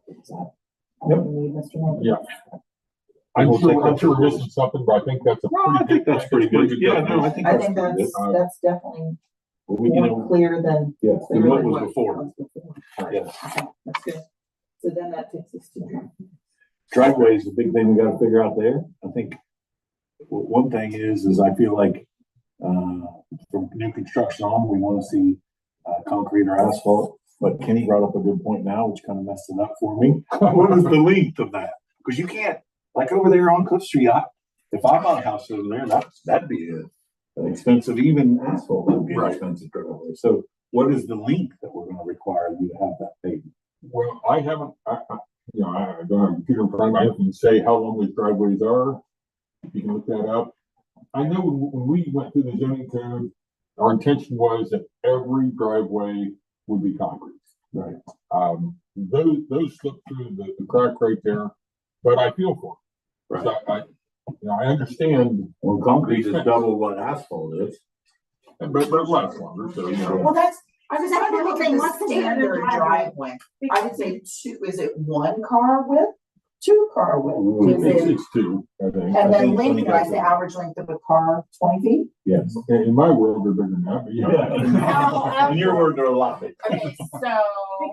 Is that all Yep. we need, Mr. Morgan? Yeah. I will take I'm that sure we're to missing something, but I think that's a No, I pretty think good. that's pretty good. Yeah, no, I think I that's think pretty good. that's definitely Well, we, you more know, clear than. yeah, than clear what than was before. was before. Yes. Okay, that's good. So then that takes us to. Driveway is the big thing we gotta figure out there. I think one thing is I feel like, from new construction on, we wanna see, concrete or asphalt. But Kenny brought up a good point now, which kind of messed it up for me. What is the length of that? Cause you can't, like over there on Cliff Street, if I bought a house over there, that'd be an expensive, even asphalt would be an Right. expensive driveway. So what is the length that we're gonna require you to have that paved? Well, I haven't, I don't have a computer in front of me. I can say how long these driveways are. You can look that up. I know when we went through the zoning code, our intention was that every driveway would be concrete. Right. Those slip through the crack right there, but I feel for them. Right. So I understand, Well, concrete is double what asphalt is. but it lasts longer, so, Well, that's, I was I just don't wondering, think what's the considered a standard driveway? driveway. I would say two, is it 1 car width? 2 car width? Is it, it's two, I think. and I then think length, did I 25 say average length of a car, 20 feet? Yes. In my world, they're bigger than that, but yeah. In your word, they're a lot bigger. Okay, so.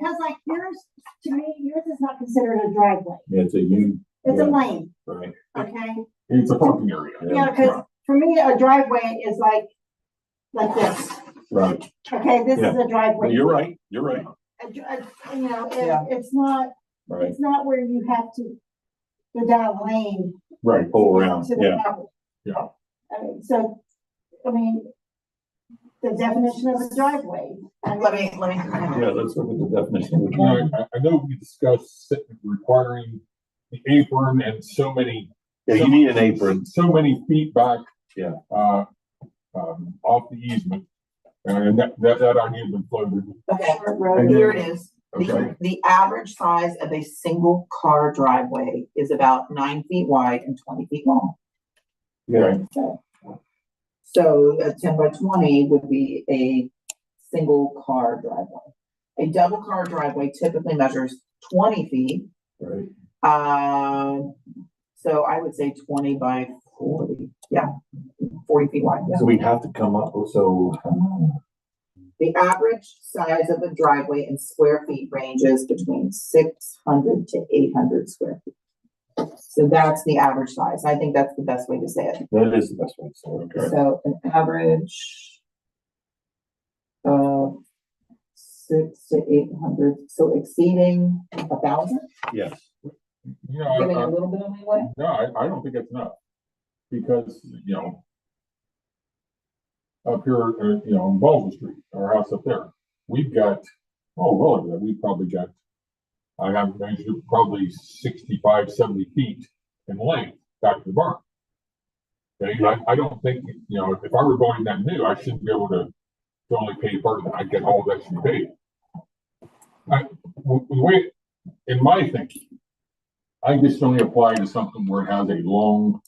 Because like yours, to me, yours is not considered a driveway. Yeah, it's a U, It's a Yeah. lane, right? okay? It's a parking area. Yeah, because for me, a driveway is like this, Right. okay? This is a Well, driveway. you're right, you're right. You know, Yeah. it's not, Right. it's not where you have to go down a lane. Right, pull around, to the yeah. property. Yeah. I mean, the definition of a driveway. Let me. Yeah, let's look at the definition. I know we discussed requiring the apron and so many. Yeah, you need an apron. So many feet back. Yeah. Off the easement. And that idea has been floated. Okay, Road. here it is. Okay. The average size of a single car driveway is about 9 feet wide and 20 feet long. Yeah. So a 10 by 20 would be a single car driveway. A double car driveway typically measures 20 feet. Right. So I would say 20 by 40. Yeah, 40 feet wide. Yeah. So we have to come up with, so. The average size of a driveway in square feet ranges between 600 to 800 square feet. So that's the average size. I think that's the best way to say it. That is the best way to say it. Okay. So an average of 600 to 800, so exceeding 1,000, Yes. You know, giving a little bit of leeway. no, I don't think that's enough. Because, you know, up here, on Baldwin Street, our house up there, we've got, we've probably got, I have measured it probably 65, 70 feet in length back to the barn. Okay, I don't think, if I were going that new, I shouldn't be able to only pay part of that. I get all that should be paid. The way, in my thinking, I just only apply to something where it has a long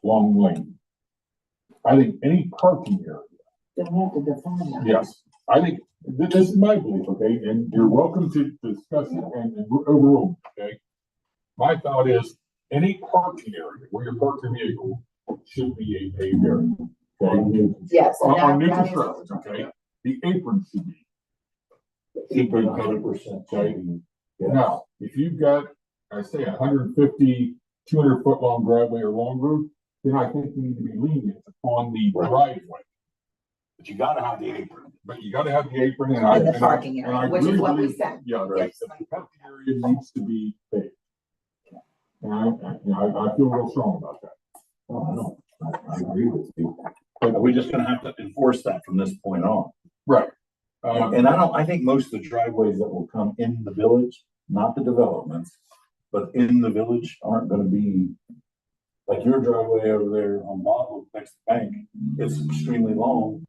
lane. I think any parking area. Then we have to define that. Yes, I think this is my belief, okay, and you're welcome to discuss it and overrule, okay? My thought is any parking area where you park your vehicle should be a paved area. Okay? Yes. and On new that is- construction, okay, the apron should be. Apron 100%. Okay, now, if you've got, I say 150, 200 foot long driveway or longer, then I think we need to be lenient on the driveway. But you gotta have the apron. But you gotta have the apron and And the parking area, which is really what we believe- said. Yeah, right, Yes. the parking area needs to be paved. And I feel real strong about that. Oh, I agree with you. But we're just gonna have to enforce that from this point on. Right. And I think most of the driveways that will come in the village, not the developments, but in the village aren't gonna be like your driveway over there on Bottle next to the bank. It's extremely long.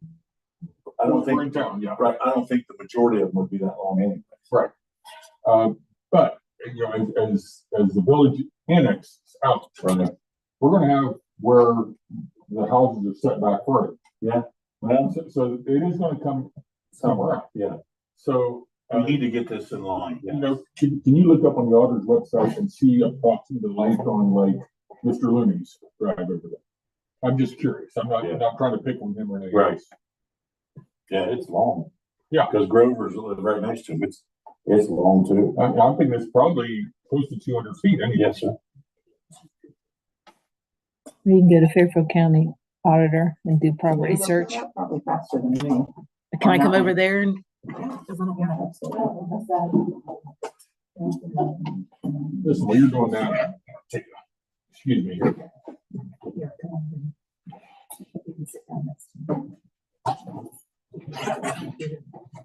I don't We're in think, town, yeah. right, I don't think the majority of them would be that long anyway. Right. But, as the village annexes out, Right. we're gonna have where the houses are set back further. Yeah, well, So it is gonna come somewhere else. yeah, So, we need to get this in line. can you look up on the auditor's website and see approximately the length on like Mr. Looney's drive over there? I'm just curious. I'm not trying to pick on him or anything Right. else. Yeah, it's long. Yeah. Because Grover's live right next to him. It's long too. I'm thinking it's probably close to 200 feet anyway. Yes, sir. You can go to Fairfield County Auditor and do property Can you look search. it up? Probably faster than me. Can I come over there and Listen, while you're doing that, excuse me here. Here, come on. You can sit down next to me.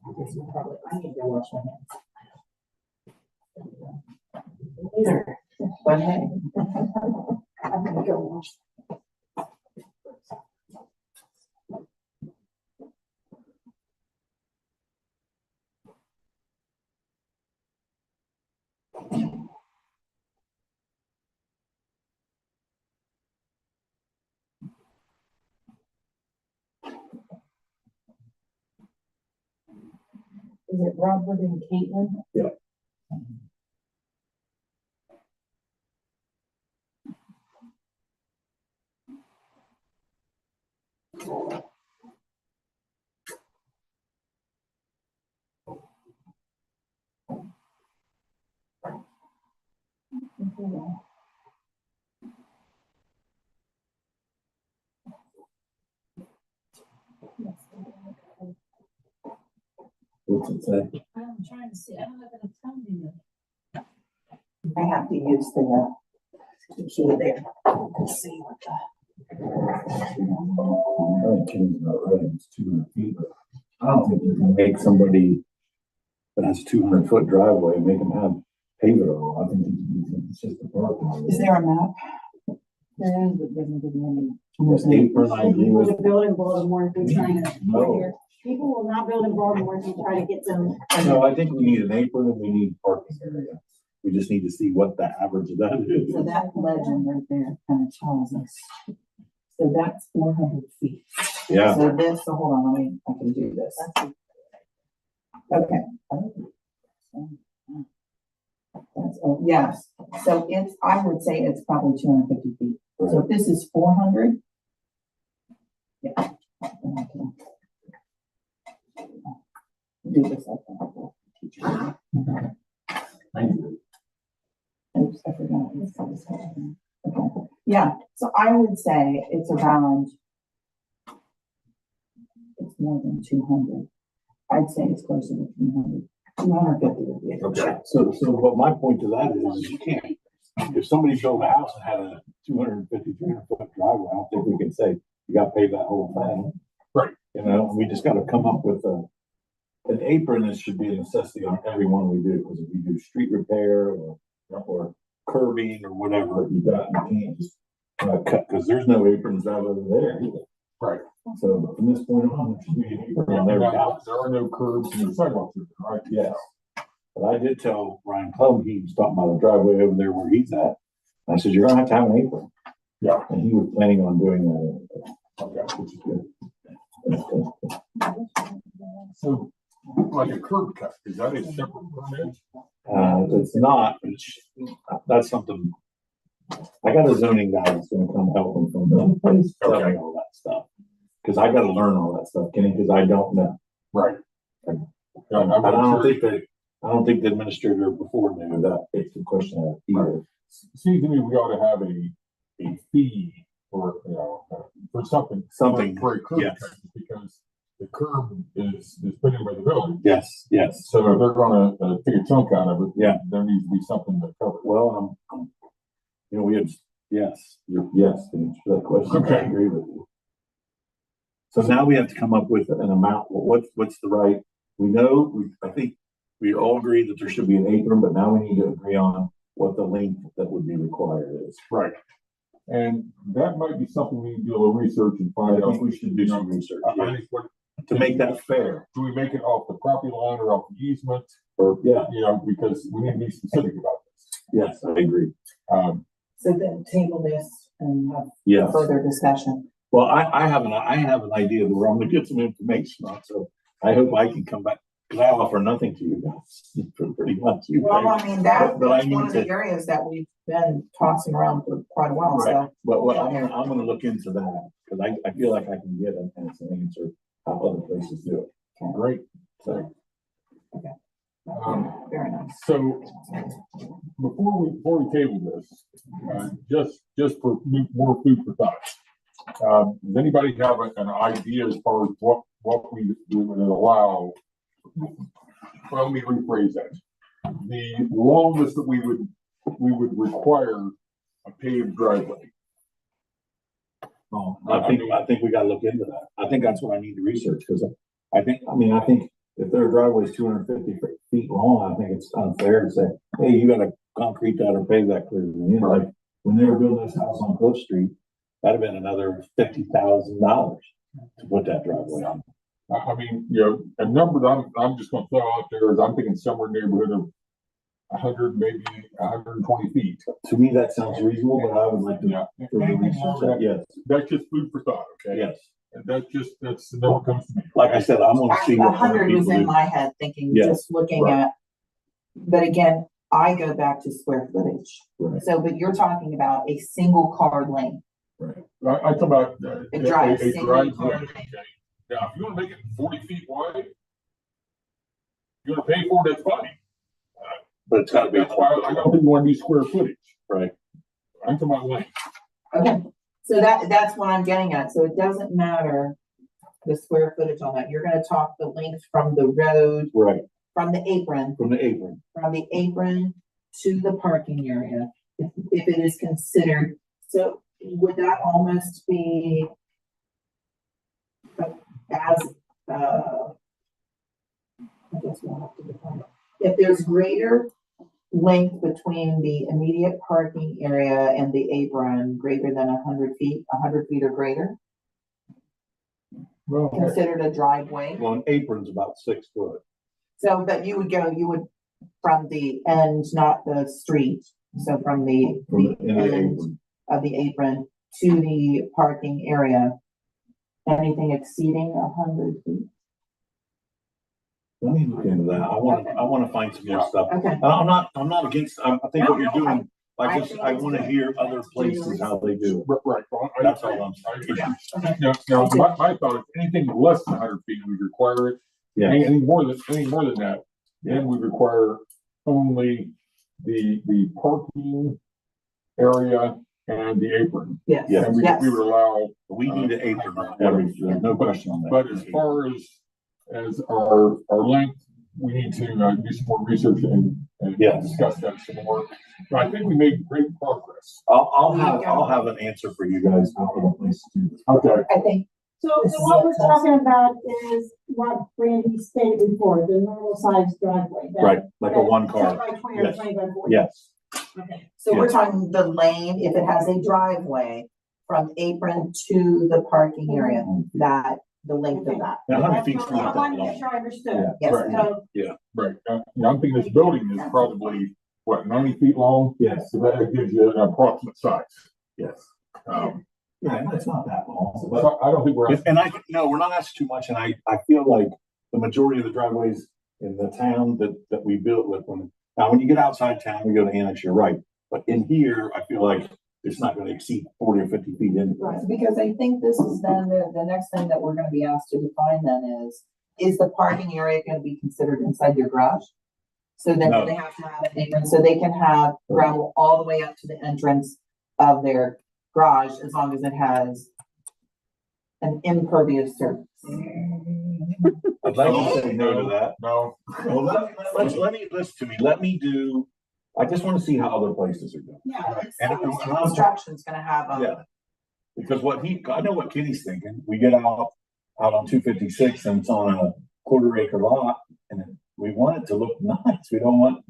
Because you probably- I need to wash my hands. Either, but hey. I'm gonna go wash. Is it Robert and Caitlin? Yeah. What's it say? I'm trying to see, I don't know if it'll tell me that. I have to use the key there to see what the. I think Kenny's not right. It's 200 feet. But I don't think you can make somebody that has a 200-foot driveway, make them have pave it all. I think it's just a parking. Is there a map? There is, but doesn't give me any There's The apron, I agree People with. will build in Baltimore if we try to. No. People will not build in Baltimore if we try to get them. No, I think we need an apron and we need parking area. We just need to see what the average of that is. So that legend right there kind of tells us. So that's 400 feet. Yeah, So this, so hold on, I can do this. Okay. That's, yes, so it's, I would say it's probably 250 feet. So if this is 400. Yeah. then I can Do this like that. Oops, I forgot. Okay. Yeah, so I would say it's around, it's more than 200. I'd say it's closer to 300. 250 would be a good okay, so what my point to that is you can't, if somebody built a house and had a 250, 300-foot driveway, I don't think we can say, you gotta pay that whole thing. Right. You know, we just gotta come up with an apron that should be a necessity on every one we do, because if we do street repair or curbing or whatever, you can't just cut, because there's no aprons out over there either. Right. So from this point on, there should be an apron on every house. There are no curbs and no sidewalks, right? Yes. But I did tell Ryan Clum, he was talking about the driveway over there where he's at. I said, you're gonna have an apron. Yeah. And he was planning on doing that. Okay. Which is good. That's good. So, like a curb cut, is that a separate permit? It's not, that's something, I got a zoning guy that's gonna come help him from the place, tell me all that stuff. Cause I gotta learn all that stuff, Kenny, cause I don't know. Right. And I don't think the administrator before knew that. It's a question either. Seems to me we ought to have a fee for, for something. Something, For a curb yes. cut, because the curb is put in by the village. Yes, yes. So if they're gonna take a chunk out of it, Yeah. there needs to be something to cover it. Well, we have, yes, yes, to answer that question. Okay. I agree with you. So now we have to come up with an amount. What's the right? We know, I think we all agree that there should be an apron, but now we need to agree on what the length that would be required is. Right. And that might be something we need to do a little research and I find out. think we should do some research, I yeah, think what, to make that fair. do we make it off the property line or off the easement? Or, yeah, Because we need to be specific about this. yes, I agree. So then table this and have Yes. further discussion. Well, I have an idea where I'm gonna get some information on, so I hope I can come back, because I offer nothing to you guys, pretty much. You Well, guys. I mean, But I that's one need of the to- areas that we've been tossing around for quite a while, Right. so. But what I'm gonna look into that, because I feel like I can get an answer how other places do it. Great. So, Very nice. So before we table this, just for more food for thought. Does anybody have an idea as far as what we would allow? Well, let me rephrase that. The longest that we would require a paved driveway. oh, I think we gotta look into that. I think that's what I need to research, because I think if their driveway is 250 feet long, I think it's unfair to say, hey, you gotta concrete that or pave that clear. You know, like when they were building this house on Cliff Street, that'd have been another $50,000 to put that driveway on. I mean, a number that I'm just gonna throw out there is I'm thinking somewhere in the neighborhood of 100, maybe 120 feet. To me, that sounds reasonable, but I would like to further Anything research more than that. Yes, That's just food for thought, okay? yes. And that's the number comes to me. Like I said, I'm gonna see what other 100 was people in do. my head thinking, Yes, just looking right. at, but again, I go back to square footage. Right. So, but you're talking about a single car lane. I talk about A drive, a single driveway. car Okay. lane. Now, if you want to make it 40 feet wide, you're gonna pay for it. That's fine. But it's gotta be. That's why I don't think you want to do square footage. Right. I'm talking about length. Okay, so that's what I'm getting at. So it doesn't matter the square footage on that. You're gonna talk the length from the road, Right, from the apron from the apron. to the parking area, if it is considered. So would that almost be as, I guess we'll have to define it. If there's greater length between the immediate parking area and the apron greater than 100 feet or greater, Well, considered a driveway. Well, an apron's about 6 foot. So, but you would from the end, not the street, so from the In the end apron. of the apron to the parking area, anything exceeding 100 feet. Let me look into that. I wanna find some more stuff. Okay. I'm not against, I think what you're No, doing, I I just, think I it's wanna good. hear other places how they do it. right, well, That's all I'm saying. Now, my thought is anything less than 100 feet, we require it. Yeah, Any more than that, then we require only the parking area and the apron. Yes. Yeah. And we Yes. would allow, we need an apron on everything, no question on that. but as far as our length, we need to do some more research and Yes. discuss that some more. But I think we made great progress. I'll have an answer for you guys for other places too. Okay. I think So what we're talking about is what Brandy stated before, the normal size driveway. that- Right, like a that one 10 car. by 20 or Yes. 20 by 40. Yes, Okay. so. We're talking the lane, if it has a driveway from apron to the parking area, that the length of that. now 100 That's feet's what not I that wanted to long. make sure I understood. Yes, Right. So, Right. I'm thinking this building is probably, what, 90 feet long? Yes, So that gives you an approximate size. yes. Um, Yeah, it's not that long. But so I don't think we're. no, we're not asking too much, and I feel like the majority of the driveways in the town that we built with when you get outside town, we go to annex, you're right. But in here, I feel like it's not gonna exceed 40 or 50 feet in. Right, because I think this is then the next thing that we're gonna be asked to define then is the parking area gonna be considered inside your garage? So then No. they have to have an apron, so they can have gravel all the way up to the entrance of their garage as long as it has an impervious surface. I'd like to say no to that. No. Well, let me, listen to me, I just wanna see how other places are doing. yeah. And Construction's gonna have Yeah. Because I know what Kenny's thinking. We get out on 256 and it's on a quarter-acre lot and we want it to look nice. We don't want,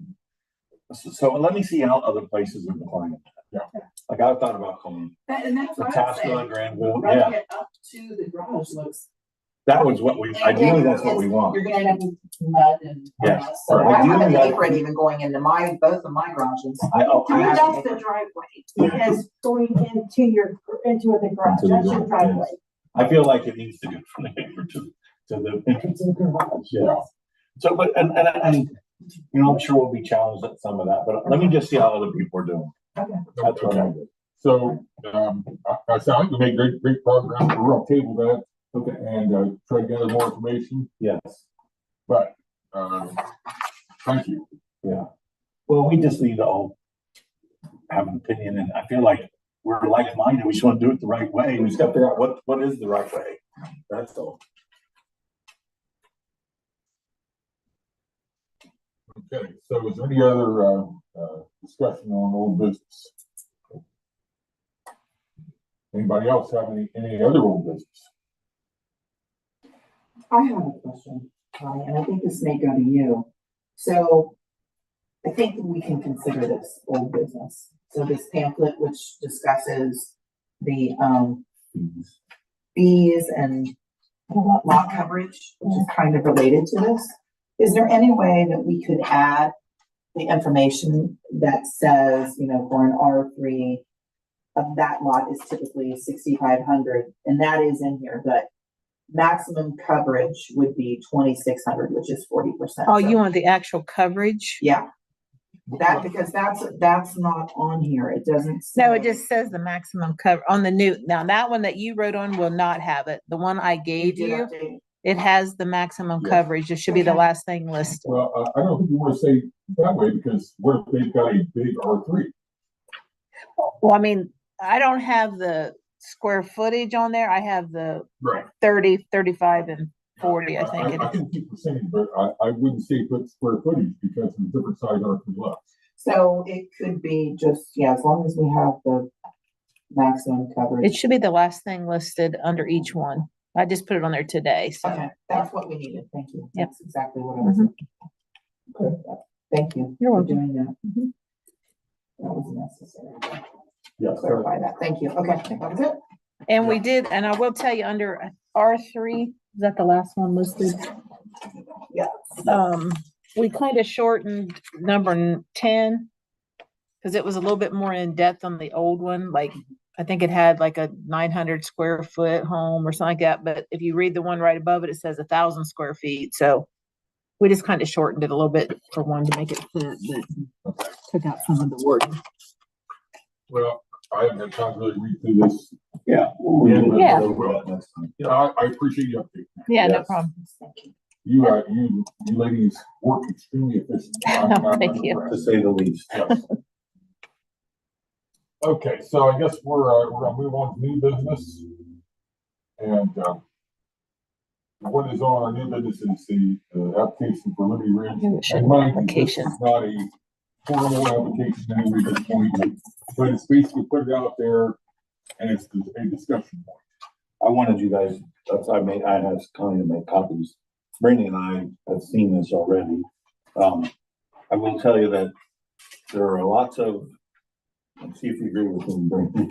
so let me see how other places are defining that. Yeah. Like I thought about calling And that's the what I'm Tasco saying. and Granville, Running yeah, it up to the garage looks. that was what ideally that's what we You're want. gonna end up with mud and. Yes. So I have Ideally, an that- apron even going into both of my garages. To me, that's the driveway, is going into the garage, that's your driveway. I feel like it needs to go from the apron to the entrance of the garage, yeah. So, but, and, you know, I'm sure we'll be challenged at some of that, but let me just see how other people are doing. Okay. That's what I did. So, I think we made great progress. We're gonna table that. Okay. And, try to gather more information, Yes, but, thank you. yeah. Well, we just need to all have an opinion, and I feel like we're like-minded. We just want to do it the right way. We just got to figure out what is the right way. That's all. Okay, so is there any other, discussion on old business? Anybody else have any other old business? I have a question, and I think this may go to you. So I think we can consider this old business. So this pamphlet, which discusses the fees and lot coverage, which is kind of related to this. Is there any way that we could add the information that says, you know, for an R3 of that lot is typically 6,500, and that is in here, but maximum coverage would be 2,600, which is 40%. Oh, you want the actual coverage? Yeah. That, because that's not on here. It doesn't. No, it say- just says the maximum cover on the new. Now, that one that you wrote on will not have it. The one I gave did you, update. it has the maximum Yes. coverage. It should be the Okay. last thing listed. Well, I don't think you want to say it that way, because what if they've got a big R3? Well, I mean, I don't have the square footage on there. I have the Right. 30, 35, and 40, I think I it is. can keep the same, but I wouldn't say put square footage, because there's different size R3 lots. So it could be just, yeah, as long as we have the maximum It coverage. should be the last thing listed under each one. I just put it on there today, so. Okay, that's what we needed. Thank you. Yep. That's exactly what I was Mhm. looking for. Okay, Thank you You're for welcome. doing that. Mhm. That was necessary. Yeah, Clarify that. Thank you. Okay, that was it. And we did, and I will tell you, under R3, is that the last one listed? Yeah. We kind of shortened number 10 because it was a little bit more in depth on the old one. Like, I think it had like a 900 square foot home or something like that. But if you read the one right above it, it says 1,000 square feet. So we just kind of shortened it a little bit for one to make it fit, but took out some of the wording. Well, I haven't had time to really read through this. Yeah. Yeah. Next time. Yeah, I appreciate you updating. Yeah, no Yes. problem. You ladies work extremely efficient. Thank you. To say the least. Yes. Okay, so I guess we're gonna move on to new business. And, what is on our new business is the application for Liberty Ridge. Maybe it should And be mind you, this application. is not a formal application anyway at this point, but it's basically put it out there and it's a discussion point. I wanted you guys, I had Connie to make copies. Brandy and I have seen this already. I will tell you that there are lots of, let's see if you agree with me, Brandy.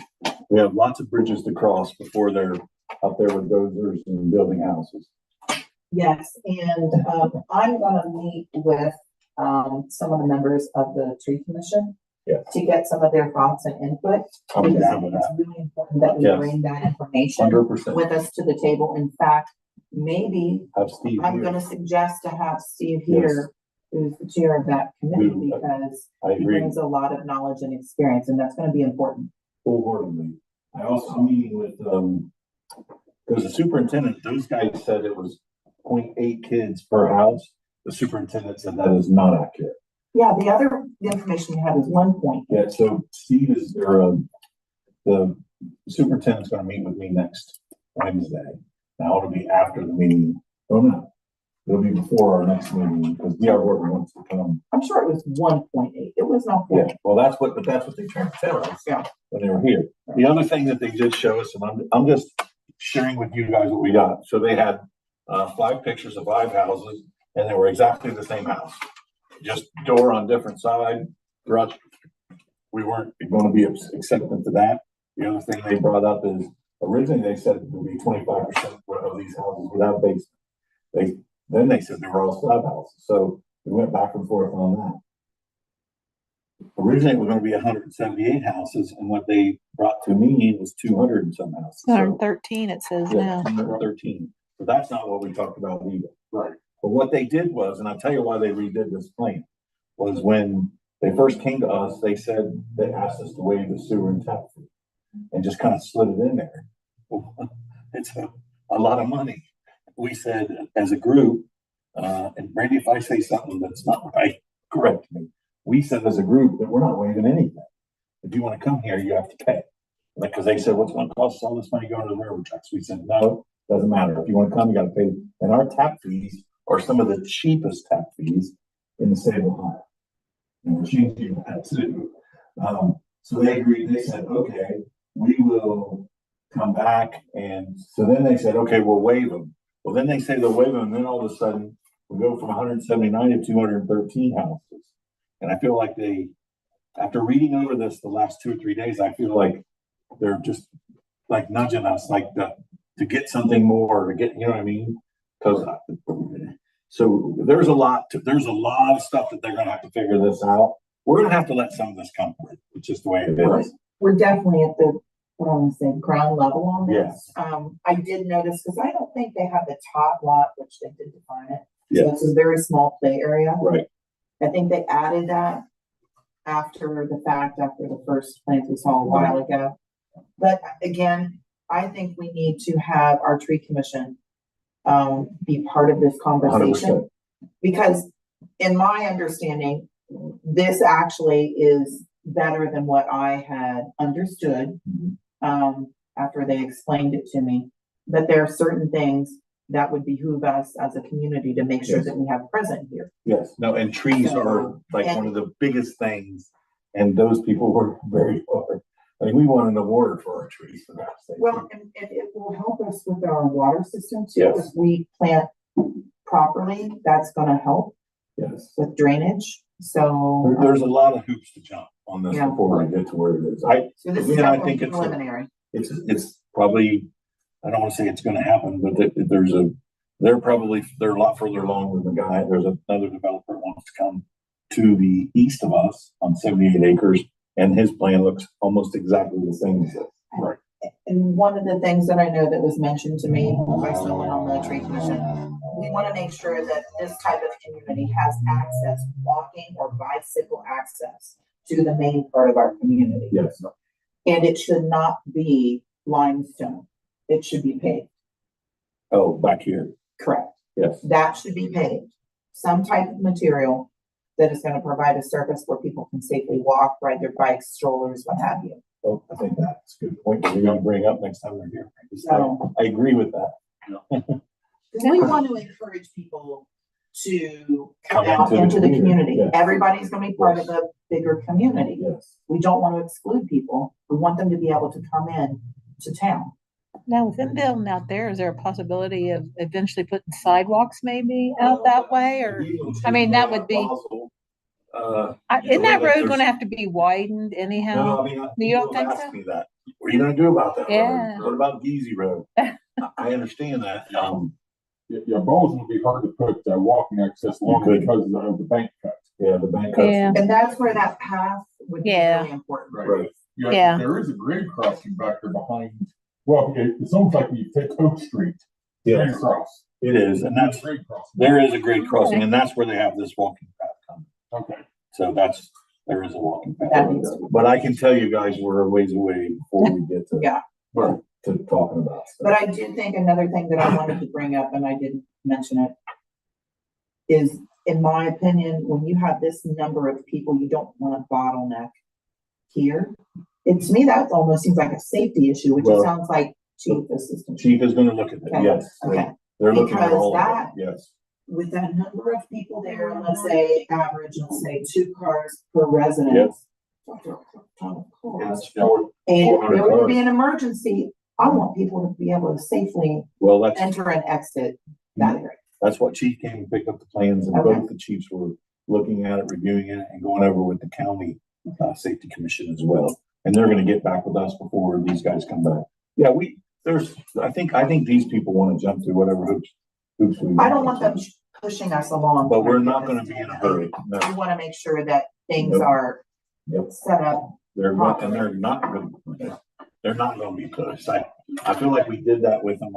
We have lots of bridges to cross before they're up there with dozers and building houses. Yes, and I'm gonna meet with some of the members of the tree commission. Yes. To get some of their thoughts and input. I'm Because down with it's that. really important that we Yes. bring that information 100%. with us to the table. In fact, maybe Have Steve I'm here. gonna suggest to have Steve here, who's the chair of that committee, Who- because I he agree brings a lot of knowledge and experience, and that's gonna be important. wholeheartedly. I also meeting with, there's a superintendent, those guys said it was 0.8 kids per house. The superintendent said that is not accurate. Yeah, the information you have is 1 point. Yeah, so Steve is there, the superintendent's gonna meet with me next Wednesday. Now it'll be after the meeting. Oh, no. It'll be before our next meeting because DR Horton wants to come. I'm sure it was 1.8. It was not. Yeah, well, that's what they tried to tell us. Yeah. When they were here. The other thing that they did show us, and I'm just sharing with you guys what we got. So they had 5 pictures of 5 houses and they were exactly the same house. Just door on different side, garage. We weren't going to be acceptant to that. The other thing they brought up is originally they said it would be 25% of these houses without basement. Then they said they were all slab houses. So we went back and forth on that. Originally it was going to be 178 houses, and what they brought to me was 200 and some houses. So, 113, it says yeah, now. 213. So that's not what we talked about either. Right. But what they did was, and I'll tell you why they redid this plan, was when they first came to us, they said, they asked us to waive the sewer and tap fee and just kind of slid it in there. It's a lot of money. We said as a group, and Brandy, if I say something that's not right, correct me. We said as a group that we're not waiving anything. If you want to come here, you have to pay. Like, cause they said, what's going to cost us all this money going to the railroad tracks? We said, no, doesn't matter. If you want to come, you got to pay. And our tap fees are some of the cheapest tap fees in the state of Ohio. And we're changing that too. So they agreed, they said, okay, we will come back. And so then they said, okay, we'll waive them. Well, then they say they'll waive them. And then all of a sudden we go from 179 to 213 houses. And I feel like after reading over this the last 2 or 3 days, I feel like they're just like nudging us, like to get something more, to get, you know what I mean? Because so there's a lot of stuff that they're gonna have to figure this out. We're gonna have to let some of this come through. It's just the way it is. We're definitely at the, what I want to say, ground level on this. Yes. I did notice, because I don't think they have the top lot, which they did define it. Yeah. So it's a very small play area. Right. I think they added that after the fact, after the first plans we saw a while ago. But again, I think we need to have our tree commission be part of this conversation. 100%. Because in my understanding, this actually is better than what I had understood after they explained it to me. But there are certain things that would behoove us as a community to make sure Yes. that we have present here. Yes, no, and trees are like one of the biggest things, and those people work very hard. I mean, we won an award for our trees for that. Well, and it will help us with our water system too. Yes. If we plant properly, that's gonna help Yes, with drainage. So. There's a lot of hoops to jump on this Yeah. before I get to where it is. So this is again, I definitely think preliminary. it's probably, I don't want to say it's gonna happen, but they're a lot further along than the guy. There's another developer that wants to come to the east of us on 78 acres, and his plan looks almost exactly the same as this. Right. And one of the things that I know that was mentioned to me by someone on the tree commission, we want to make sure that this type of community has access, walking or bicycle access to the main part of our community. Yes. And it should not be limestone. It should be paved. Oh, back here. Correct. Yes. That should be paved. Some type of material that is going to provide a surface where people can safely walk, ride their bikes, strollers, what have you. Oh, I think that's a good point. You're gonna bring up next time we're here. So- I agree with that. We want to encourage people to come Come out into the community. yes. Everybody's gonna be part of the bigger community. Yes. We don't want to exclude people. We want them to be able to come in to town. Now, with them building out there, is there a possibility of eventually putting sidewalks maybe out that way, or, I mean, that would be, isn't that road gonna have to be widened No, anyhow? I mean, You don't people think ask so? me that. What are you gonna do about that? road? Yeah. What about Geezy Road? I understand that. Yeah, Bowles would be hard to put walking access along could. because of the bank cut. Yeah, the bank cuts. Yeah. And that's where that path would be Yeah. really important. Right. Yeah. There is a grade crossing back there behind, well, it's almost like you take Oak Street. Grade Yes, across. it is. And that's, Grade crossing. there is a grade crossing, and that's where they have this walking path coming. Okay. So there is a walking That path. needs to- But I can tell you guys, we're a ways away before we get to. Yeah. To talking about stuff. But I do think another thing that I wanted to bring up, and I didn't mention it, is, in my opinion, when you have this number of people, you don't want a bottleneck here. To me, that almost seems like a safety issue, which it Well- sounds like Chief Assistant. Chief is gonna look at that, Okay, yes. okay. They're looking at Because all of that- that, yes. With that number of people there, and let's say average, let's say 2 cars per residence. That's a ton of cars. It's for- And if 400 there would cars. be an emergency, I want people to be able to safely Well, that's enter and exit that area. what Chief came and picked up the plans, and Okay. both the chiefs were looking at it, reviewing it, and going over with the county safety commission as well. And they're gonna get back with us before these guys come back. Yeah, I think these people wanna jump through whatever hoops we. I don't want them pushing us along. But we're not gonna be in a hurry. No. We want to make sure that things Nope. are Yep. set up. They're not, and they're not gonna be pushed. I feel like we did that with them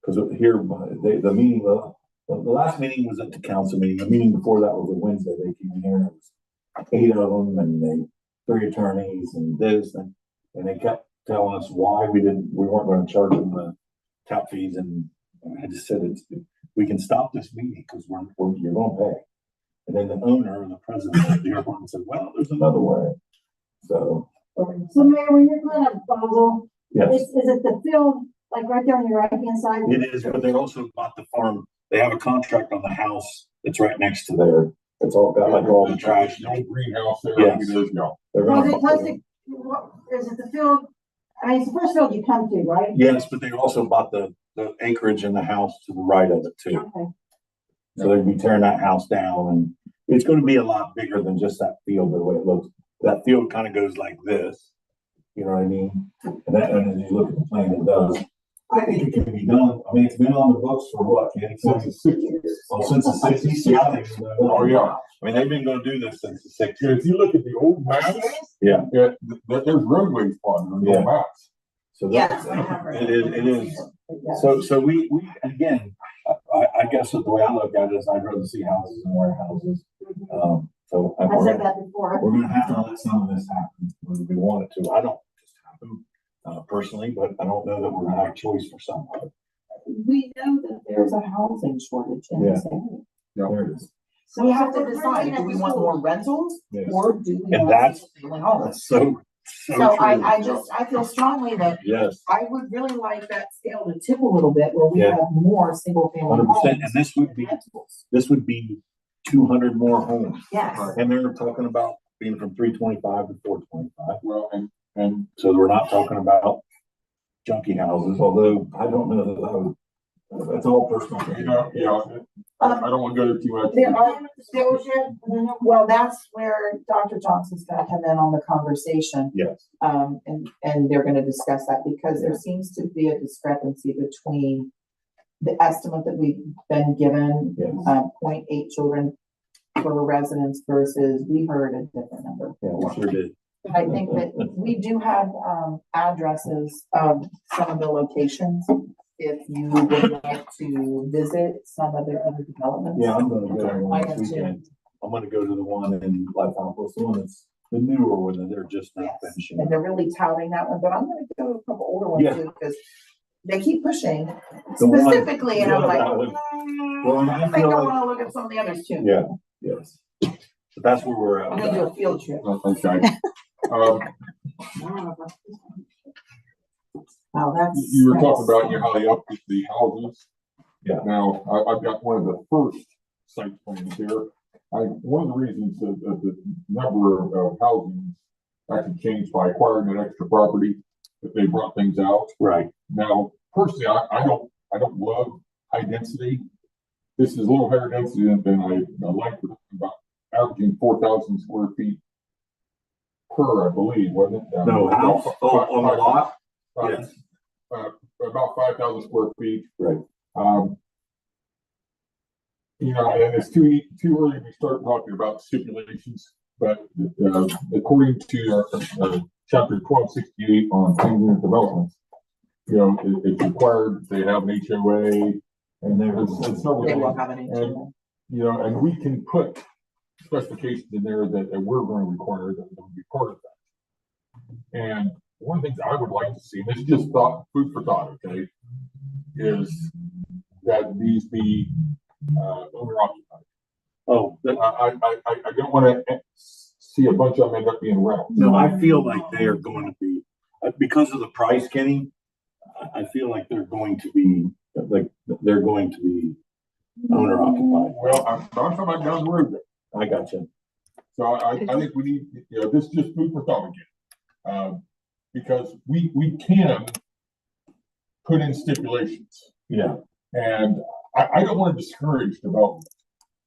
cause here, the meeting, the last meeting was at the council meeting. The meeting before that was a Wednesday. They came in here and it was 8 of them, and 3 attorneys and this, and they kept telling us why we weren't gonna charge them the tap fees, and I just said, we can stop this meeting because you're gonna pay. And then the owner and the president of the airport said, well, there's another way. So, So Mayor, when you're going up Basel, yes, is it the field, like right there on your right hand side? it is, but they also bought the farm. They have a contract on the house that's right next to there. It's all got like all the trash. The old greenhouse there. Yes. They're Was it gonna- close to, is it the field? I mean, it's the first field you come to, right? Yes, but they also bought the acreage in the house to the right of it too. Okay. So they'd be tearing that house down, and it's gonna be a lot bigger than just that field, the way it looks. That field kind of goes like this, you know what I mean? And as you look at the plan, it does. I think it can be done. I mean, it's been on the books for what, Kenny? Since the 60s. Since the 60s? Yeah, I think so. Oh, yeah. I mean, they've been gonna do this since the Yeah, 60s. if you look at the old maps, Yeah. there's roadways on the Yeah. old maps. So Yes. it is. So we, again, I guess the way I look at it is I'd rather see houses than warehouses. So I we're said gonna, that before. we're gonna have to let some of this happen whether we want it to. I don't just happen, personally, but I don't know that we're gonna have a choice for some of it. We know that there's a housing shortage in this area. There it is. So we have to decide, do we want more rentals Yes. or do we And want that's- single-family homes? That's so So true. I feel strongly that Yes, I would really like that scale to tip a little bit where we Yeah. have more single-family 100%, homes. and this would be 200 more homes. Yes. And they're talking about being from 325 to 425. Well, and So we're not talking about junky houses, although I don't know that I would That's all personal. You know, yeah, I don't want to go there too much. There are, well, that's where Dr. Johnson's gonna come in on the conversation. Yes. And they're gonna discuss that because there seems to be a discrepancy between the estimate that we've been given, Yes. 0.8 children per residence versus we heard a different number. Yeah, we sure did. I think that we do have, addresses of some of the locations. If you would like to visit some of their other developments. Yeah, I'm gonna go I one am this too. weekend. I'm gonna go to the one in Lighthouse, the one that's the newer one that they're just not Yes, finishing. and they're really touting that one, but I'm gonna go to a couple older ones Yeah. too, because they keep pushing The one- specifically, and I'm yeah, like, that one. Well, and I I think I feel like, wanna look at some of the others too. yeah, yes. But that's where we're I'm gonna do at. a field trip. Okay. Oh, that's. You were talking about, you know, how they update the houses. Yeah. Now, I've got one of the first site plans here. One of the reasons that the number of housing actually changed by acquiring an extra property, that they brought things out. Right. Now, personally, I don't love high density. This is a little higher density than I like, about averaging 4,000 square feet per, I believe, wasn't it? No, house, on the lot? Yes. About 5,000 square feet. Right. You know, and it's too early to start talking about stipulations, but according to chapter 1268 on planned unit developments, you know, it's required they have an HOA, and it's several They will things. have an And, HOA. you know, and we can put specifications in there that we're going to require that will be part of that. And one of the things I would like to see, and this is just food for thought, okay, is that these be owner occupied. Oh, I don't want to see a bunch of them end up being rentals. no, I feel like they are going to be, because of the price, Kenny, I feel like they're going to be owner occupied. Well, I'm talking about down the road. I got you. So I think we need, you know, this is just food for thought again. Because we can put in stipulations. Yeah. And I don't want to discourage development,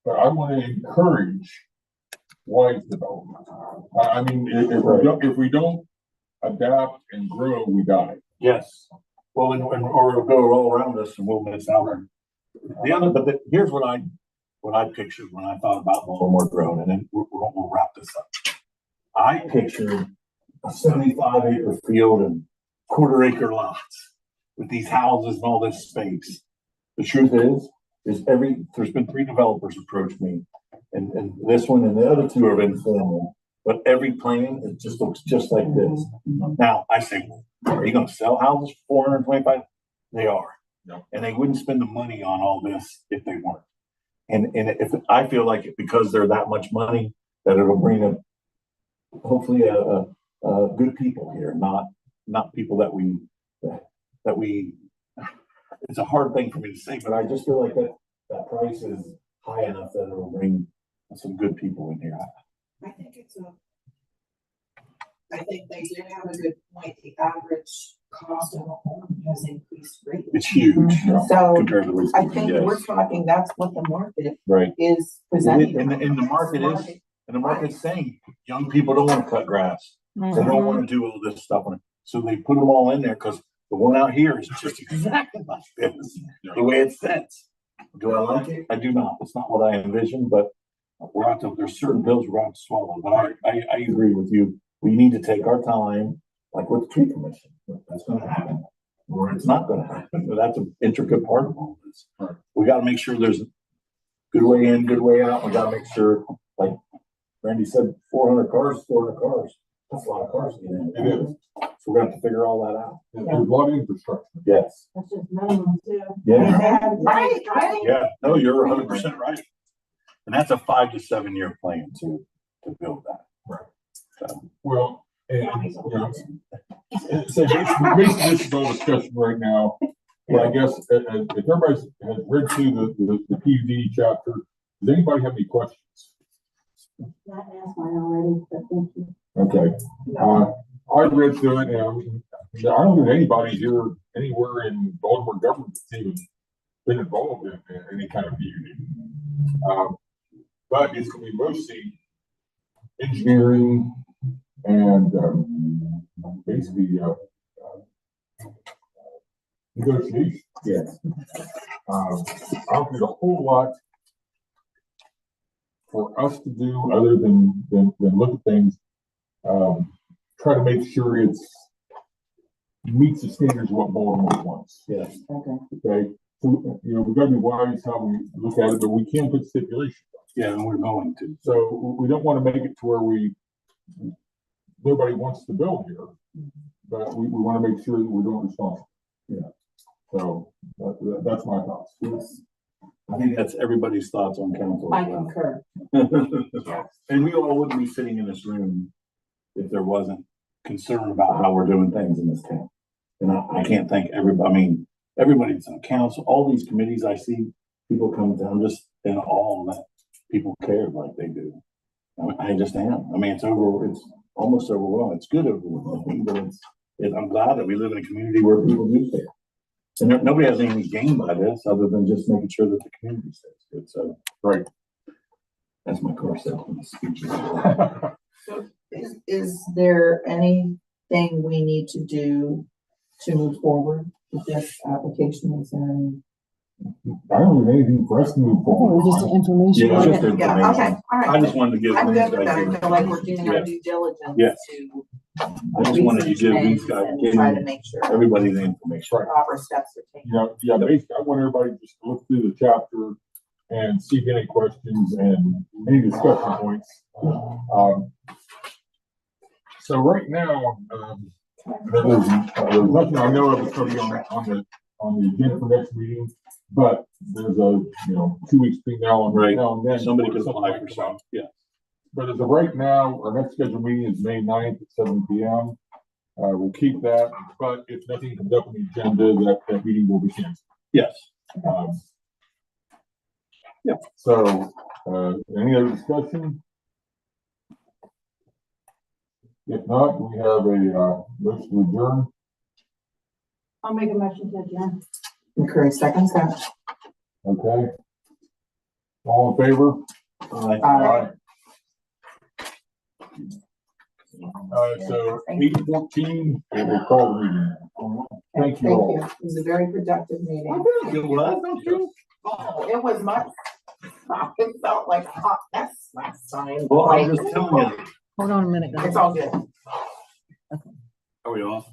but I want to encourage wise development. I mean, if we don't adapt and grow, we die. Yes. Well, or it'll go all around us and we'll miss out. Here's what I pictured when I thought about Baltimore Road, and then we'll wrap this up. I pictured a 75-acre field and quarter-acre lots with these houses and all this space. The truth is there's been 3 developers approach me, and this one and the other 2 have been formal, but every plan, it just looks just like this. Now, I say, are you going to sell houses for 425? They are. No. And they wouldn't spend the money on all this if they weren't. And if I feel like it, because they're that much money, that it'll bring hopefully a good people here, not people that we it's a hard thing for me to say, but I just feel like that price is high enough that it'll bring some good people in here. I think they do have a good point. The average cost of a home has increased greatly. It's huge. So Comparatively I speaking, think yes. we're talking, that's what the market Right. is presenting. And the market is, and the market's saying, young people don't want to cut grass. They don't want to do all this stuff. So they put them all in there because the one out here is just exactly like this, the way it sits. Do I like it? I do not. It's not what I envisioned, but there's certain pills we're going to swallow. But I agree with you. We need to take our time, like with the tree commission. That's going to happen, or it's not going to happen. But that's an intricate part of all this. We got to make sure there's a good way in, good way out. We got to make sure, like Randy said, 400 cars. That's a lot of cars to get in. It is. So we're going to have to figure all that out. There's a lot of infrastructure. Yes. That's just minimum too. Yeah. Right. Yeah. No, you're 100% right. And that's a 5 to 7 year plan to build that. Right. So. Well, and you know, so basically this is all discussion right now. But I guess if everybody has read through the PUD chapter, does anybody have any questions? Not asked mine already, but thank you. Okay. I read through it, and I don't think anybody here anywhere in Baltimore government that's even been involved in any kind of PUD. But it's gonna be mostly engineering and, basically, negotiation. Yes. I don't think a whole lot for us to do other than look at things, try to make sure it's meets the standards of what Baltimore wants. Yes. Okay. Okay, so, you know, we've got to be wise how we look at it, but we can put stipulations. Yeah, and we're going to. So we don't want to make it to where nobody wants to build here, but we want to make sure that we're doing responsible. Yeah. So that's my thoughts. Yes. I think that's everybody's thoughts on council. I concur. And we all wouldn't be sitting in this room if there wasn't concern about how we're doing things in this town. And I can't thank everybody. I mean, everybody's on council, all these committees I see, people come down just in awe that people care like they do. I just am. I mean, it's almost overwhelming. It's good overwhelming, but I'm glad that we live in a community where people do care. And nobody has anything to gain by this other than just making sure that the community stays good. So, Right. That's my core set of speeches. So is there anything we need to do to move forward with this application? Is there any? I don't have anything for us to move forward. Just information. Yeah, just Yeah, information. okay, all right. I just wanted to give I'm these good with that. I guys. feel like we're doing our Yes. due diligence Yes. to I just wanted to research give these things guys, and try to make sure everybody the information. proper steps are taken. You know, yeah, basically, I want everybody to just look through the chapter and see if any questions and any discussion points. So right now, there's nothing I know of that's going to be on the agenda for next meeting, but there's 2 weeks between now and then. Somebody could apply for some, yeah. But as of right now, our next scheduled meeting is May 9th at 7 p.m. We'll keep that, but if nothing comes up on the agenda, that meeting will be canceled. Yes. Yeah. So, any other discussion? If not, we have a motion to adjourn. I'll make a motion to adjourn. Concur, seconds, Okay. All in favor? Aye. So 8:14, and we'll call the meeting. Thank you all. It was a very productive meeting. It was, don't you? Oh, it was much. It felt like a hot mess last time. Well, I'm just telling you. Hold on a minute, guys. It's all good. Are we off?